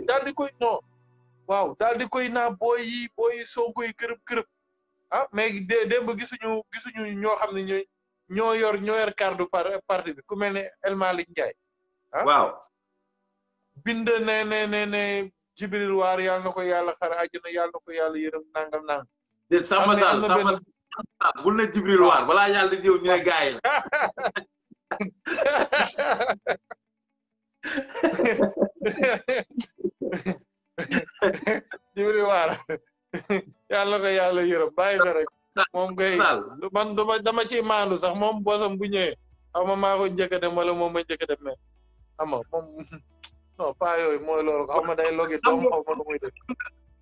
daal di koy non waaw daal di koy naa booy yi Sonko yi kërëb ah mais démb gisuñu ñoo xam ne ñoo yor carte parti bi ku mel ne El Malick Ndiaye ah waaw bind ne Jibril Waar yàlla na ko yàlla xare àjjana yàlla na ko yàlla yërëm nangam déet Samba Sall bul ne Jibril Waar balaa yàlla di ñëw ñu ne gaay la Jibril Waar yàlla ko yàlla yërëm bàyyi ko rek moom ngay man dama ci maandu sax moom bosam bu ñëwee xaw ma maa ko njëkk a dem wala moom ma njëkk a dem mais xam nga moom non pas yooyu mooy loolu xaw ma day logi doom xaw ma nu muy def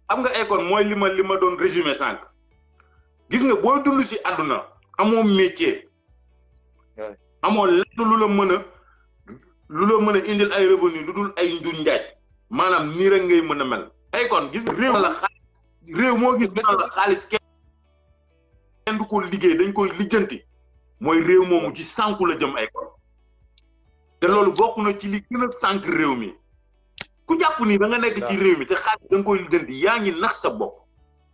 xam nga école mooy li ma doon résumé sànq gis nga boo dund si àdduna amoo métier amoo lenn lu la mën a indil ay revenu lu dul ay njur njaaj maanaam nii rek ngay mën a mel ay kon gis nga réew moo gis la xaalis kenn du ko liggéey dañ koy lijjanti mooy réew moomu ci sànku la jëm ay kon te loolu bokk na ci li gën a sànk réew mi ku jàpp ni da nga nekk ci réew mi te xaalis da nga koy lijjanti yaa ngi nax sa bopp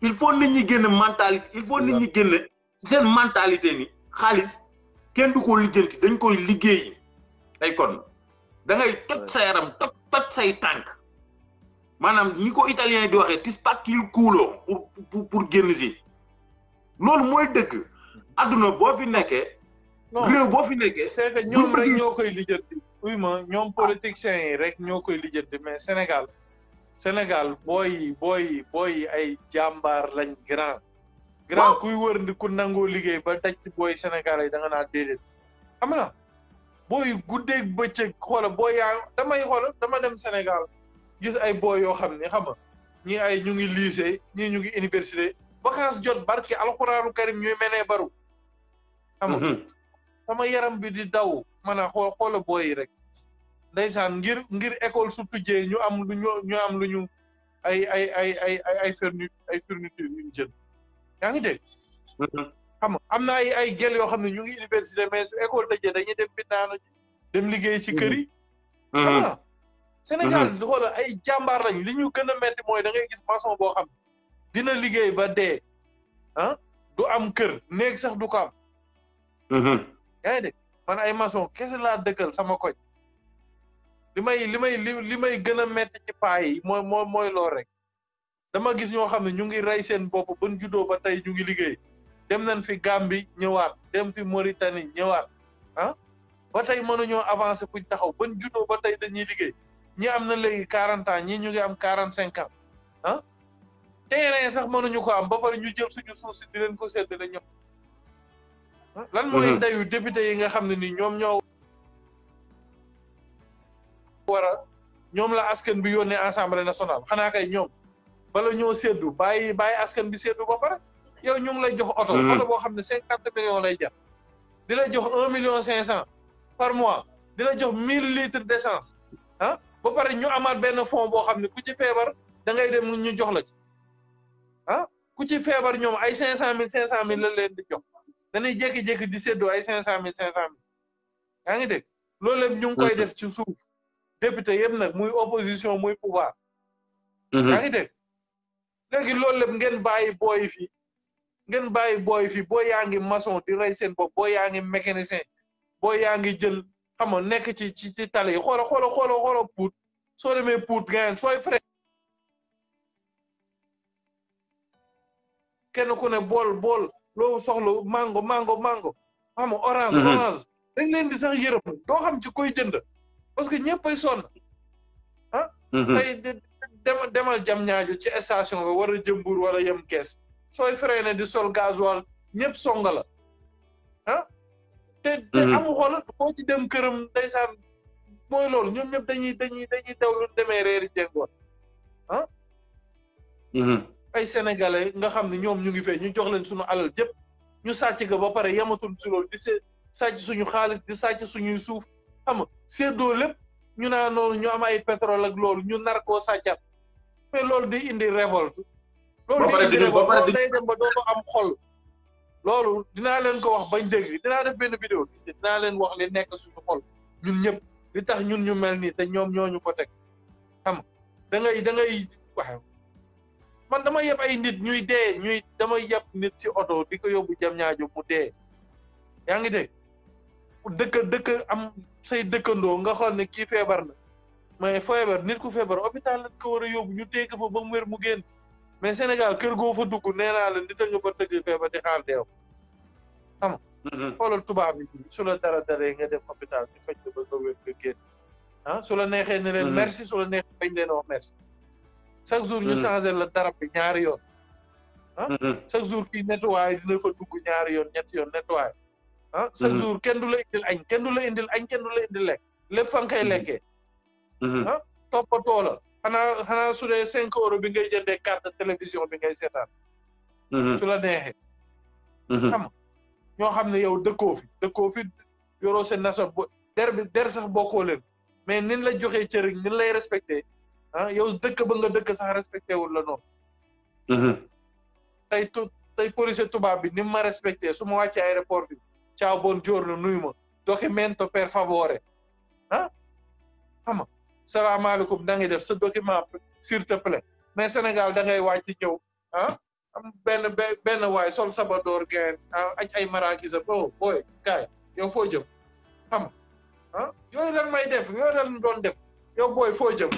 il faut nit ñi génn mentalité il faut nit ñi génn seen mentalité ni xaalis kenn du ko lijjanti dañ koy liggéeyi ay kon da ngay toj sa yaram toj say tànk maanaam ni ko italien yi di waxee ti spacchi il culo pour génn si loolu mooy dëgg adduna boo fi nekkee réew boo fi nekkee c'est que ñoom rek ñoo koy lijjanti oui ma ñoom politiciens yi rek ñoo koy lijjanti mais Sénégal booy ay jàmbaar lañ grand kuy wër ndi ku nangoo liggéey ba daj ci booy Sénégal yi da nga naa déedéet xam na booy guddeeg bëccëg xoola booy yaa dama dem Sénégal gis ay booy yoo xam ne xam nga ñii ay ñu ngi lycée ñii ñu ngi université vacances jot barki alxuraanu karim ñuy menee baru xam nga sama yaram bi di daw man a xoola booy yi rek ndeysaan ngir école su tujjee ñu am lu ñu ay fourniture yuñ jël yaa ngi dégg xam nga am na ay gel yoo xam ne ñu ngi université mais su école tëjee dañuy dem bindaana dem liggéey ci kër yi xam nga Sénégal xoola ay jàmbaar lañ li ñu gën a metti mooy da ngay gis maçon boo xam dina liggéey ba dee du am kër néeg sax du ko am yaa ngi dégg man ay maçon kese laa dëkkal sama koñ li may gën a metti ci paa yi mooy lool rek dama gis ñoo xam ne ñu ngi rey seen bopp ban juddoo ba tey ñu ngi liggéey dem nañ fi Gambie ñëwaat dem fi Mauritanie ñëwaat ba tey mënuñoo avancer fuñ taxaw ban juddoo ba tey dañuy liggéey ñi am na léegi 40 ans ñii ñu ngi am 45 ans terrain sax mënuñu ko am ba pare ñu jël suñu suuf si di leen ko séddale ñëpp lan mooy ndeyu député yi nga xam ne ni ñoom ñoo ñoom la askan bi yónnee assemblée nationale xanaa kay ñoom bala ñoo séddu bàyyi askan bi séddu ba pare yow ñu ngi lay jox oto boo xam ne 50 millions lay jar di la jox 1,5 million par mois di la jox 1000 litres d'essence ba pare ñu amaat benn fonds boo xam ne ku ci feebar da ngay dem ñu jox la ci ku ci feebar ñoom ay 500,000 la leen di jox dañuy jékki-jékki di séddoo ay 500,000 yaa ngi dégg loolu lépp ñu ngi koy def ci suuf député yëpp nag muy opposition muy pouvoir yaa ngi dégg léegi loolu lépp ngeen bàyyi booy fi boo yaa ngi maçon di rey seen bopp boo yaa ngi mécanicien boo yaa ngi jël xam nga nekk ci tali yi xoola puut soo demee puut ngeen sooy frais kenn ku ne bool loo soxla mango xam nga orange dañ leen di sax yërëm doo xam ci koy jënd parce que ñëppay sonn tey demal jam ñaajo ci station bi war a jëmbur wala yem kees sooy freiné di sol gasoil ñëpp songa la te amu xool boo ci dem këram ndeysaan mooy loolu ñoom ñëpp dañuy daw lu demee reeri jengoon ay sénégalais nga xam ne ñoom ñu ngi fee ñu jox leen suñu alal jëpp ñu sàcc ko ba pare yamatul si loolu di sàcc suñu xaalis di sàcc suñuy suuf xam nga séddoo lépp ñu naa noonu ñu am ay pétrole ak loolu ñu nar koo sàccat mais loolu di indi révolte loolu day dem ba doo am xol loolu dinaa leen ko wax bañ dégg dinaa def benn vidéo dinaa leen wax li nekk suñu xol ñun ñëpp li tax ñun ñu mel nii te ñoom ñooñu ko teg xam da ngay waaw man dama yeb ay nit ñuy dee dama yeb nit ci oto di ko yóbbu jam ñaajo mu dee yaa ngi dégg dëkk am say dëkkandoo nga xool ne kii feebar na mais feebar nit ku feebar hôpital lañ ko war a yóbbu ñu dégg fa ba mu wér mu génn mais Sénégal kër goo fa dugg nee naa la nit a nga fa tëgg feebar di xaar deew xam nga xoolal tubaab yi su la dara daree nga dem hôpital ñu faj ba nga wér nga génn su la neexee ne leen merci su la neexee bañ leen wax merci chaque jour ñu changé la darab bi ñaari yoon chaque jour kii nettoyé dina fa dugg ñaari yoon ñetti yoon nettoyé chaque jour kenn du la indil añ kenn du la indil lekk lépp fa nga koy lekkee toppatoo la xanaa su dee 5 euros bi ngay jëndee carte télévision bi ngay seetaan su la neexee xam ñoo xam ne yow dëkkoo fi yoroo seen nation der sax bokkoo leen mais nin la joxee cëriñ nin lay respecté yow dëkk ba nga dëkk sax respecté wul la noonu tey policier tubaab bi ni ma respecté su ma wàccee aéroport bi ciao buongiorno nuyu ma documento per favore xam nga salaamaaleykum da ngay def sa document s'il te plaît mais Sénégal da ngay wàcc ñëw am benn waay sol sabadoor gain ay marakisa booy kaay yow foo jëm xam nga yooyu lan may def yooyu lan doon def yow booy foo jëm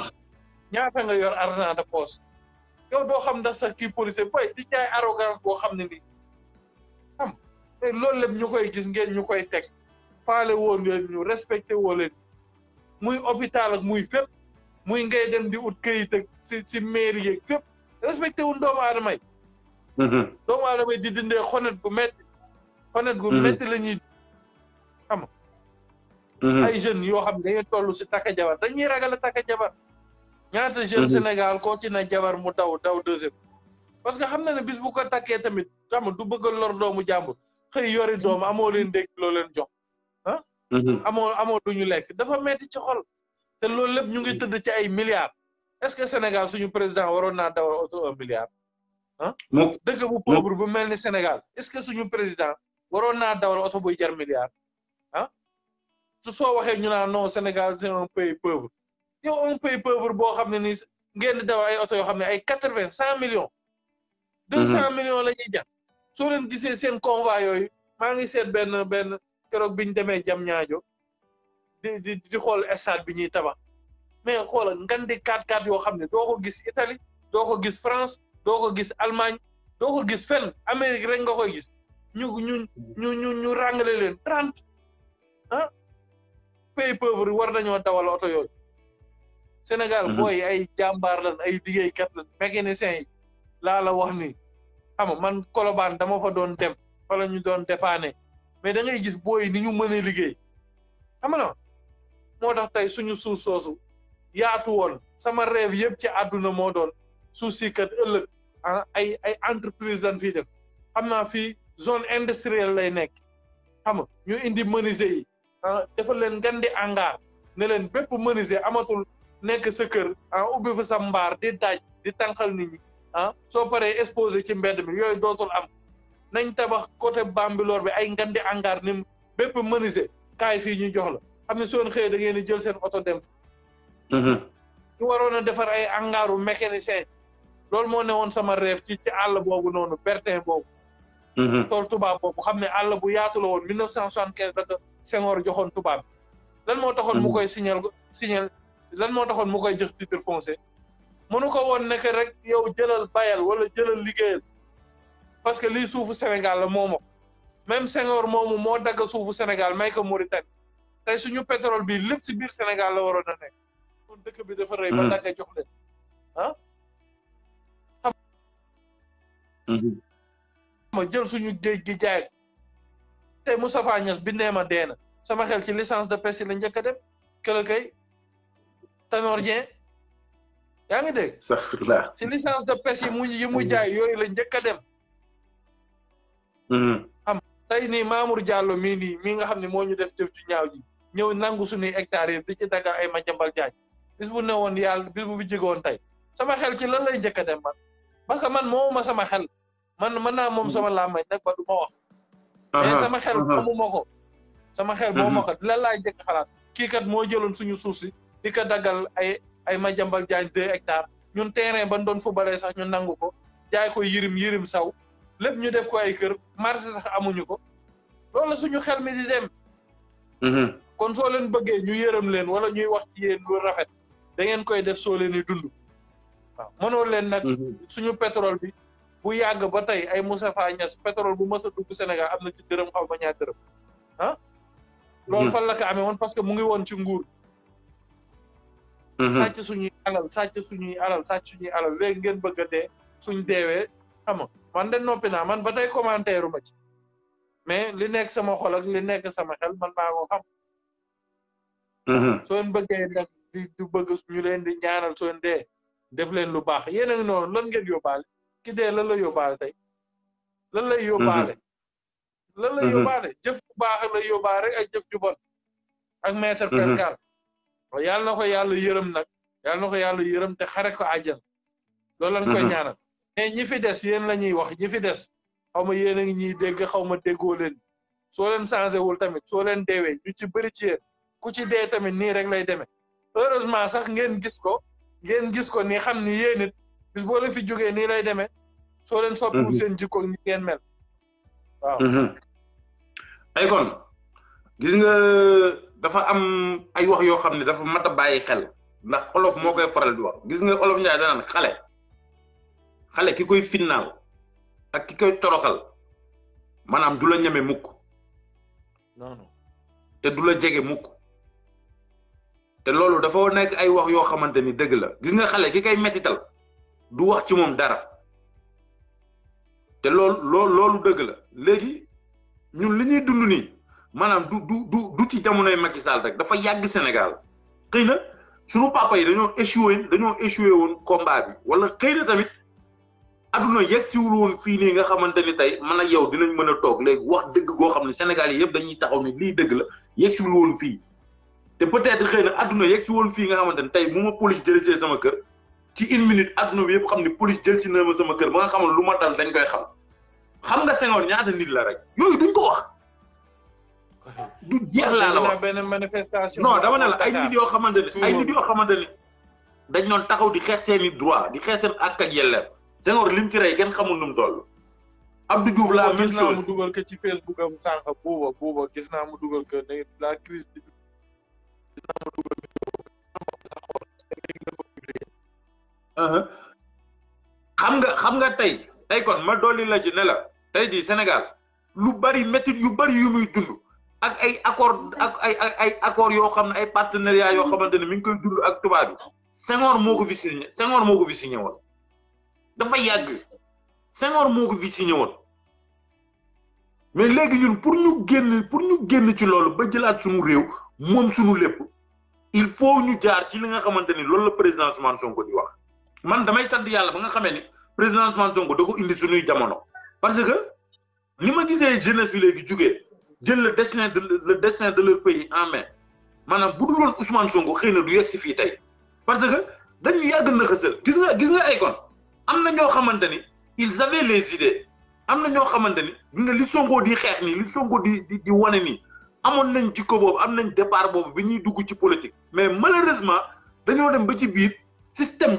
ñaata nga yor argent de poche yow doo xam ndax sax kii policier boy di jaay arrogance boo xam ne nii xam te loolu lépp ñu koy gis ngeen ñu koy teg faale woon leen ñu respecté woo leen muy hôpital ak muy fépp muy ngay dem di ut këyit ak si mairie yeeg fépp respecté wuñ doomu aadama yi doomu aadama yi di dindee xonet gu metti la ñuy xam ay jeunes yoo xam ne dañuy toll si takka jabar dañuy ragal a takka jabar ñaata jeune Sénégal koo si na jabar mu daw deuxième parce que xam na ne bis bu ko takkee tamit xam du bëgg a lor doomu jàmbur xëy yori doom amoo leen dégg loo leen jox ah amoo duñu lekk dafa metti ci xol te loolu lépp ñu ngi tëdd ci ay milliards est-ce que Sénégal suñu président waroon naa dawal oto 1 milliard ah dëkk bu pauvre bu mel ni Sénégal est-ce que suñu président waroon naa dawal oto buy jar milliard ah su soo waxee ñu naan non Sénégal c'est un pays pauvre yow un pays pauvre boo xam ne ni ngeen di dawal ay oto yoo xam ne ay 80 100 millions 200 millions la ñuy jar soo leen gisee seen convoi yooyu maa ngi seet benn keroog biñu demee jam ñaajo di xool stade bi ñuy tabax mais xoola ngandi 4x4 yoo xam ne doo ko gis Italie doo ko gis France doo ko gis Allemagne doo ko gis fenn Amérique rek nga koy gis ñu ràngale leen 30 ah pays pauvre war nañoo dawal oto yooyu Sénégal booy ay jàmbaar lan ay liggéeykat lan mécanicien yi laa la wax ni xam nga man Colobane dama fa doon dem fa la ñu doon dépanner mais da ngay gis booy ni ñu mën a liggéey xam nga moo tax tey suñu suuf soosu yaatu woon sama rêve yëpp ci àdduna moo doon suuf si kat ëllëg ay entreprise lañ fiy def xam naa fii zone industrielle lay nekk xam nga ñu indi menuisier yi defal leen ngan di hangar ne leen bépp menuisier amatul nekk sa kër ubbi fa sa mbaar di daaj di tànqal nit ñi soo paree exposé ci mbedd mi yooyu dootul am nañ tabax côté Bambilor bi ay ngan di hangar ni bépp menuisier kaay fii ñu jox la xam ne soon xëyee da ngeen di jël seen oto dem ñu waroon a defar ay hangaru mécanicien loolu moo ne woon sama rêve ci àll boobu noonu Bertin boobu tool tubaab boobu xam ne àll bu yaatu la woon 1975 da ko Senghor joxoon tubaab bi lan moo taxoon mu koy signal lan moo taxoon mu koy jox titre foncier mënu ko woon nekk rek yow jëlal bayal wala jëlal liggéeyal parce que lii suufu Sénégal la moomo même Senghor moomu moo dagg suufu Sénégal may ko Mauritanie tey suñu pétrole bi lépp si biir Sénégal la waroon a nekk kon dëkk bi dafa rëy ba dagg jox leen ma jël suñu géej gi jaay ko tey Moustapha Niasse bi nee ma deena sama xel ci licence de pêche la njëkk a dem këla kay Tanor Dieng yaa ngi dégg ci licence de pêche yi mu jaay yooyu la njëkk a dem xam tey nii Mamour Diallo mii nga xam ne moo ñu def jëf ju ñaaw ji ñëw nangu suñuy hectares yi di ci dagga ay Madiambal Diagne bis bu newoon yàlla bis bu fi jegoon tey sama xel ci lan lay njëkk a dem man parce que man moomuma sama xel man mën naa moom sama làmmañ nag ba du ma wax mais sama xel moomuma ko sama xel moomuma ko lan laay njëkk xalaat kii kat moo jëloon suñu suuf si di ko daggal ay Madiambal Diagne 2 hectares ñun terrain ban doon footballé sax ñu nangu ko jaay ko yirim saw lépp ñu def ko ay kër marché sax amuñu ko loolu suñu xel mi di dem kon soo leen bëggee ñu yërëm leen wala ñuy wax ci yéen lu rafet da ngeen koy def soo leen di dund waaw mënoo leen nag suñu pétrole bi bu yàgg ba tey ay Moustapha Niasse pétrole bu mës a dugg Sénégal am na ci dërëm xaw ma ñaar dërëm loolu fan la ko amee woon parce que mu ngi woon ci nguur sàcc suñuy alal léegi ngeen bëgg a dee suñ deewee xam nga man de noppi naa man ba tey commentaire ma ci mais li nekk sama xol ak li nekk sama xel man maa ko xam soo leen bëggee nag di bëgg ñu leen di ñaanal soo leen dee def leen lu baax yéen a ngi noonu lan ngeen yóbbaale ki dee lan la yóbbaale tey lan lay yóbbaale jëf bu baax la yóbbaale rek ak jëf ju bon ak maître perkal yàlla na ko yàlla yërëm nag yàlla na ko yàlla yërëm te xare ko àjjal loolu lañ koy ñaanal mais ñi fi des yéen la ñuy wax ñi fi des xaw ma yéen a ngi ñuy dégg xaw ma déggoo leen soo leen changé wul tamit soo leen deewee ñu ci bëri ci yéen ku ci dee tamit nii rek lay demee heureusement sax ngeen gis ko nii xam ni yéen it bis boo leen fi jógee nii lay demee soo leen soppiwul seen jikko ni ngeen mel waaw ay kon gis nga dafa am ay wax yoo xam ne dafa mat a bàyyi xel ndax olof moo koy faral di wax gis nga olof Njaay danaan xale ki koy finnaal ak ki koy toroxal maanaam du la ñeme mukk non te du la jege mukk te loolu dafa nekk ay wax yoo xamante ni dëgg la gis nga xale ki koy mettital du wax ci moom dara te loolu dëgg la léegi ñun li ñuy dund nii maanaam du ci jamonoy Macky Sall rek dafa yàgg Sénégal xëy na sunu papa yi dañoo échoué woon combat bi wala xëy na tamit aduna yegg siwul woon fii nii nga xamante ni tey man ak yow dinañ mën a toog léegi wax dëgg goo xam ne Sénégal yi yëpp dañuy taxaw ni lii dëgg la yegg siwul woon fii te peut-être xëy na aduna yegg si woon fii nga xamante ni tey bu ma police jël sama kër ci 1 minute aduna bi yëpp xam ni police jël si na ma sama kër ba nga xamal lu ma dal dañ koy xam nga Senghor ñaata nit la rek yooyu duñ ko wax du jeex laa la wax benn manifestation non dama ne la ay nit yoo xamante ni dañ doon taxaw di xeex seeni droit di xeex seen ak yelleef Senghor lim ci rey kenn xamul nu mu toll Abdou Diouf la même chose gis naa mu dugal ko ci Facebook am sànq buuba gis naa mu dugal ko ne la crise gis naa mu dugal xam nga tey kon ma dolli la ci ne la tey jii Sénégal lu bari métti yu bari yu muy dund ak ay accord ak ay accord yoo xam ne ay partenariat yoo xamante ne mi ngi koy dund ak tubaab bi Senghor moo ko fi signé woon dafa yàgg Senghor moo ko fi signé woon mais léegi ñun pour ñu génn ci loolu ba jëlaat suñu réew moom suñu lépp il faut ñu jaar ci li nga xamante ni loolu la président Ousmane Sonko di wax man damay sant yàlla ba nga xamee ni président Ousmane Sonko da ko indi suñuy jamono parce que ni ma gisee jeunesse bi léegi jugee jël le destin de leur pays en main maanaam bu dul woon Ousmane Sonko xëy na du yegg si fii tey parce que dañu yàgg na xësal gis nga ay kon am na ñoo xamante ni ils avaient les idées am na ñoo xamante ni li Sonko di xeex nii li Sonko di wane nii amoon nañ jikko boobu am nañ départ boobu bi ñuy dugg ci politique mais malheureusement dañoo dem ba ci biir système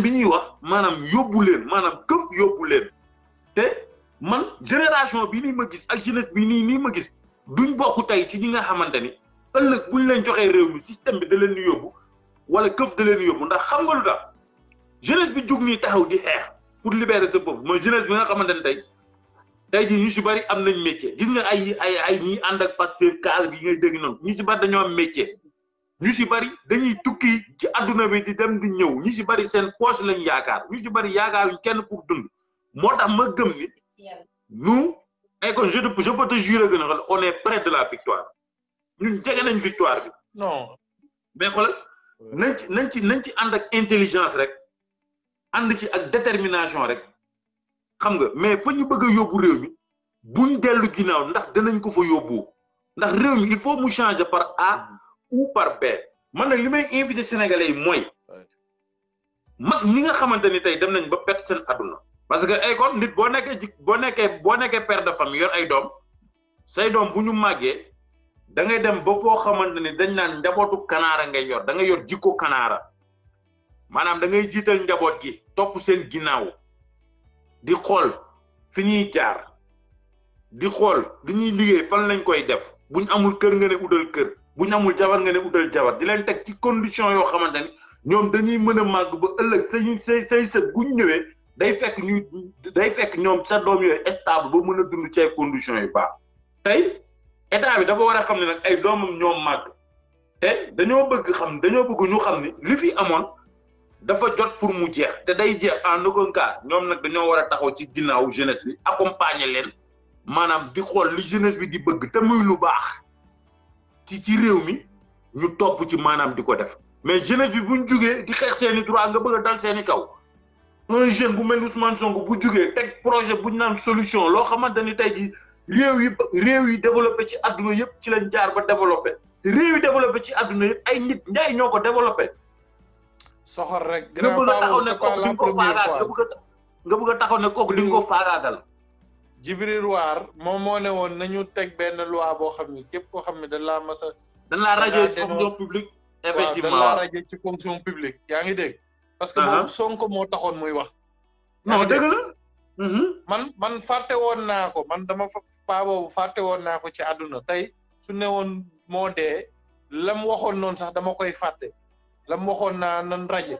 bi ñuy wax maanaam yóbbu leen maanaam këf yóbbu leen te man génération bi nii ma gis ak jeunesse bi nii ma gis duñ bokk tey ci ñi nga xamante ni ëllëg buñ leen joxee réew mi système bi da leen di yóbbu wala këf da leen di yóbbu ndax xam nga lu tax jeunesse bi jug nii taxaw di xeex pour libérer ce peuple mooy jeunesse bi nga xamante ne tey jii ñu si bari am nañ métier gis nga ay ñi ànd ak Pastef kaal bi ngay dégg noonu ñu si bari dañoo am métier ñu si bari dañuy tukki ci adduna bi di dem di ñëw ñu si bari seen poche lañ yaakaar ñu si bari yaakaaruñ kenn pour dund moo tax ma gëm ni nous ay kon je peux te jurer que on est près de la victoire ñun jege nañ victoire bi. non mais xoolal nañ ci ànd ak intelligence rek ànd ci ak détermination rek xam nga mais fa ñu bëgg a yóbbu réew mi buñ dellu ginnaaw ndax danañ ko fa yóbbu ndax réew mi il faut mu changer par A ou par B man nag li may invité sénégalais yi mooy mag ñi nga xamante ni tey dem nañ ba perte seen adduna. parce que ay kon nit boo nekkee père de famille yor ay doom say doom bu ñu màggee da ngay dem ba foo xamante ni dañ naan njabootu kanaara ngay yor da ngay yor jikko kanaara maanaam da ngay jiital njaboot gi topp seen ginnaaw di xool fi ñuy jaar di xool li ñuy liggéey fan lañ koy def buñ amul kër nga ne utal kër buñ amul jabar nga ne utal jabar di leen teg ci condition yoo xamante ni ñoom dañuy mën a màgg ba ëllëg say sët buñ ñëwee day fekk ñoom sa doom yooyu stable ba mën a dund ci ay conditions yu baax tey état bi dafa war a xam ne nag ay doomam ñoom màgg te dañoo bëgg ñu xam ni li fi amoon dafa jot pour mu jeex te day jeex en aucun cas ñoom nag dañoo war a taxaw ci ginnaaw jeunesse bi accompagner leen maanaam di xool li jeunesse bi di bëgg te muy lu baax ci réew mi ñu topp ci maanaam di ko def mais jeunesse bi buñ jugee di xeex seeni droit nga bëgg a dal seeni kaw un jeune bu mel ni Ousmane Sonko bu jugee teg projet bu ñu naan solution loo xamante ni tey jii réew yi développé ci àdduna yëpp ci lañ jaar ba développé réew yi développé ci àdduna yëpp ay nit njaay ñoo ko développé. soxor rek. nga bëgg a taxaw ne kooku di nga ko faagaagal nga bëgg a taxaw ne kooku di nga ko faagaagal. Djibril War moom moo ne woon nañu teg benn loi boo xam ni képp koo xam ne dañ laa mas a. dañ laa rajee ci fonction publique. effectivement dañ laa rajee ci fonction publique yaa ngi dégg. parce que boobu Sonko moo taxoon muy wax. non dëgg la. man fàtte woon naa ko man dama paa boobu fàtte woon naa ko ci àdduna tey su ne woon moo dee lam waxoon noonu sax dama koy fàtte la mu waxoon naa nan raje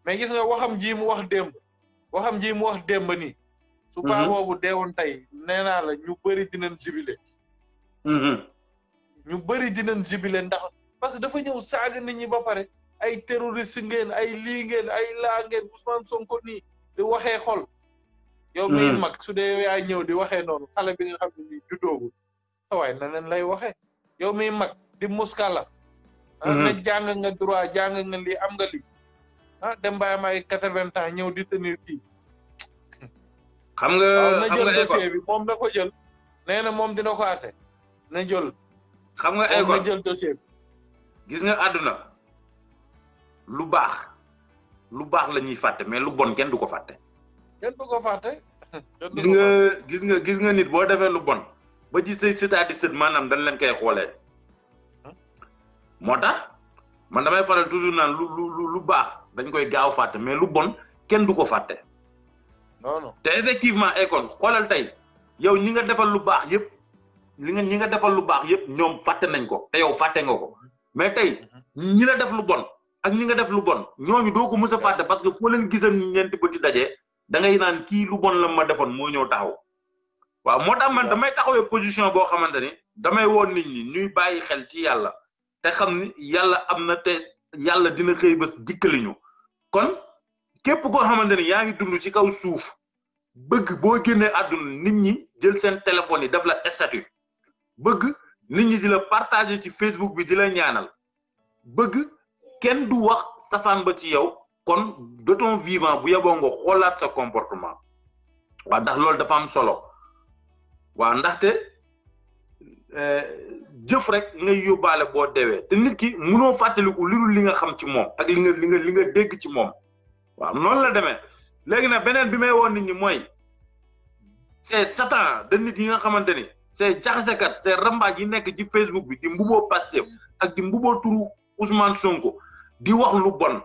mais gis nga waxam ji mu wax démb nii su paa boobu deewoon tey nee naa la ñu bëri dinañ jibile ñu bëri dinañ jibile ndax parce que dafa ñëw saaga nit ñi ba pare ay terroriste ngeen ay lii ngeen ay laa ngeen Ousmane Sonko nii di waxee xol yow miy mag su dee yow yaa ñëw di waxee noonu xale bi nga xam ne nii juddoogu waaye na leen lay waxee yow miy mag di muskala na jàng nga droit jàng nga lii am nga lii dem ba am ay 80 ans ñëw di tenir kii xam nga na jël dossier bi moom na ko jël nee na moom dina ko àtte na jël xam nga ay na jël dossier bi gis nga àdduna lu baax la ñuy fàtte mais lu bon kenn du ko fàtte kenn du ko fàtte gis nga nit boo defee lu bon ba ci say sëtaati sët maanaam dañ leen koy xoolee moo tax man damay faral toujours naan lu baax dañ koy gaaw fàtte mais lu bon kenn du ko fàtte non te effectivement Akon xoolal tey yow ñi nga defal lu baax yëpp ñi nga defal lu baax yëpp ñoom fàtte nañ ko te yow fàtte nga ko mais tey ñi la def lu bon ak ñi nga def lu bon ñooñu doo ko mës a fàtte parce que foo leen gisan ñeenti bëti dajee da ngay naan kii lu bon la ma defoon moo ñëw taxaw waaw moo tax man damay taxawee position boo xamante ni damay woon nit ñi ñuy bàyyi xel ci yàlla te xam ni yàlla am na te yàlla dina xëy bés dikkali ñu kon képp koo xamante ni yaa ngi dund ci kaw suuf bëgg boo génnee àdduna nit ñi jël seen téléphone yi def la statut bëgg nit ñi di la partager ci Facebook bi di la ñaanal bëgg kenn du wax safaan ba ci yow kon de ton vivant bu yeboo nga xoolaat sa comportement waaw ndax loolu dafa am solo waaw ndaxte jëf rek ngay yóbbaale boo deewee te nit ki mënoo fàttaliku lu dul li nga xam ci moom ak li nga dégg ci moom waaw noonu la demee léegi nag beneen bi may woon nit ñi mooy c'est satan de nit yi nga xamante ni c'est jaxasekat c'est rambaaj yi nekk ci Facebook bi di mbuboo Pastef ak di mbuboo turu Ousmane Sonko di wax lu bon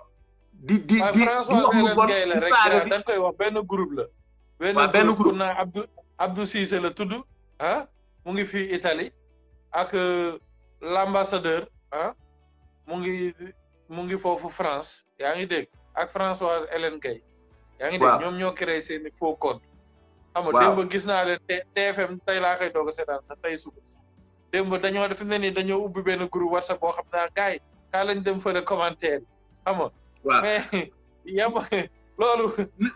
di wax lu bon di saaga da koy wax benn groupe la benn groupe na Abdou Cissé la tudd mu ngi fii Italie ak l'ambassadeur mu ngi foofu France yaa ngi dégg ak Françoise Hélène Gueye yaa ngi dégg ñoom ñoo créé seeni faux compte xam nga démb gis naa leen TFM tey laa koy doog a seetaan sax tey suba démb dañoo def ne ni dañoo ubbi benn groupe WhatsApp boo xam naa gars yi kaa lañ dem fële commentaire xam nga mais yam loolu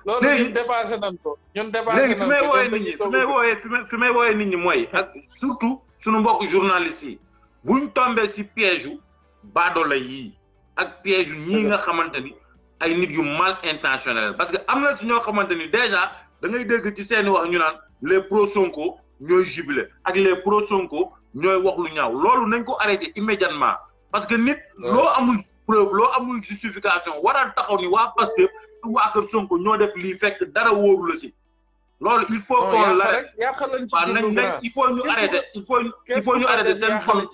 ñun dépassé nañ ko ñun dépassé nañ ko léegi fi may wooyee nit ñi mooy ak surtout suñu mbokk journalistes yi buñ tombé si piège yu baadola yii ak piège yu ñii nga xamante ni ay nit yu mal intentionnel parce que am na si ñoo xamante ni déjà da ngay dégg ci seeni wax ñu naan les pro Sonko ñooy jubilé ak les pro Sonko ñooy wax lu ñaaw loolu nañ ko arrêté immédiatement parce que nit loo amul preuve loo amul justification waral taxaw ni waa Pastef waa kër Sonko ñoo def lii fekk dara wóoru la si loolu il faut qu'on l'arrête il faut ñu arrêté il faut ñu arrêté seen bon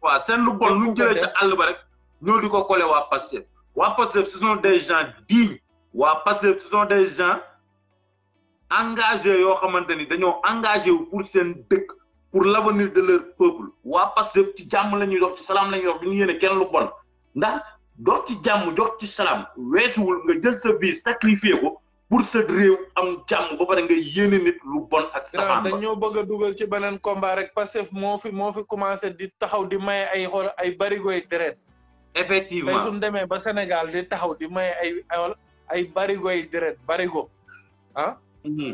waaw seen lu bon lu jëlee ca àll ba rek ñoo di ko collé waa Pastef ce sont des gens dignes waa Pastef ce sont des gens engagés yoo xamante ni dañoo engagé wu pour seen dëkk pour l'avenir de leur peuple waa Pastef ci jàmm la ñuy dox ci salaam la ñuy dox du ñu yéene kenn lu bon ndax dox ci jàmm dox ci salaam weesuwul nga jël sa vie sacrifié ko pour sa réew am jàmm ba pare nga yéene nit lu bon ak safaan ba dañoo bëgg a dugal ci beneen combat rek Pastef moo fi commencé di taxaw di maye ay barigoy deret effectivement tey suñu demee ba Sénégal di taxaw di maye ay barigoy deret barigo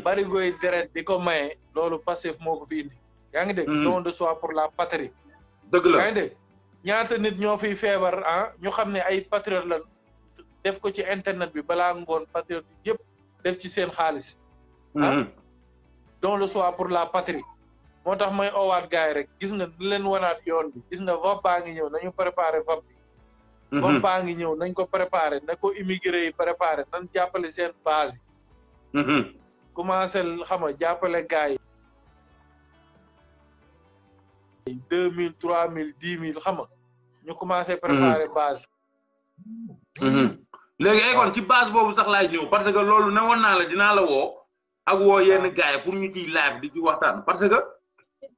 barigoy deret di ko maye loolu Pastef moo ko fi indi yaa ngi dégg don de soi pour la patrie dëgg la yaa ngi dégg ñaata nit ñoo fiy feebar ñu xam ne ay patriote la def ko ci internet bi balaa ngoon patriote yëpp def ci seen xaalis don de soi pour la patrie moo tax may owaat gars yi rek gis nga di leen wanaat yoon bi gis nga VAP baa ngi ñëw nañu préparé VAP bi VAP baa ngi ñëw nañ ko préparé na ko immigré yi préparé nañ jàppale seen base yi commencé xam nga jàppale gars yi 2000 3000 10 000 xam nga ñu commencé préparer base léegi Akon ci base boobu sax laay ñëw parce que loolu ne woon naa la dinaa la woo ak woo yenn gars yi pour ñu ciy live di ci waxtaan parce que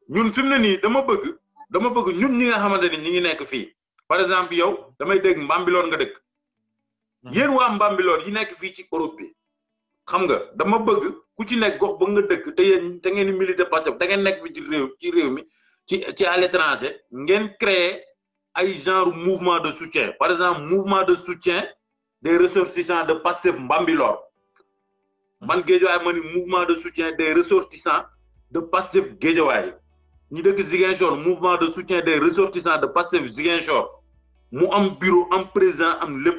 ñun fi mu ne nii dama bëgg ñun ñi nga xamante ni ñi ngi nekk fii par exemple yow damay dégg Mbambilor nga dëkk yéen waa Mbambilor yi nekk fii ci Europe bi xam nga dama bëgg ku ci nekk gox ba nga dëkk te yéen da ngeen militer Pastef da ngeen nekk fi ci réew mi ci à l'étranger ngeen créer ay genre mouvement de soutien par exemple mouvement de soutien des ressortissants de Pastef Mbambilor man Guédiawaye ma ni mouvement de soutien des ressortissants de Pastef Guédiawaye ñi dëkk Ziguinchor mouvement de soutien des ressortissants de Pastef Ziguinchor mu am bureau am président am lépp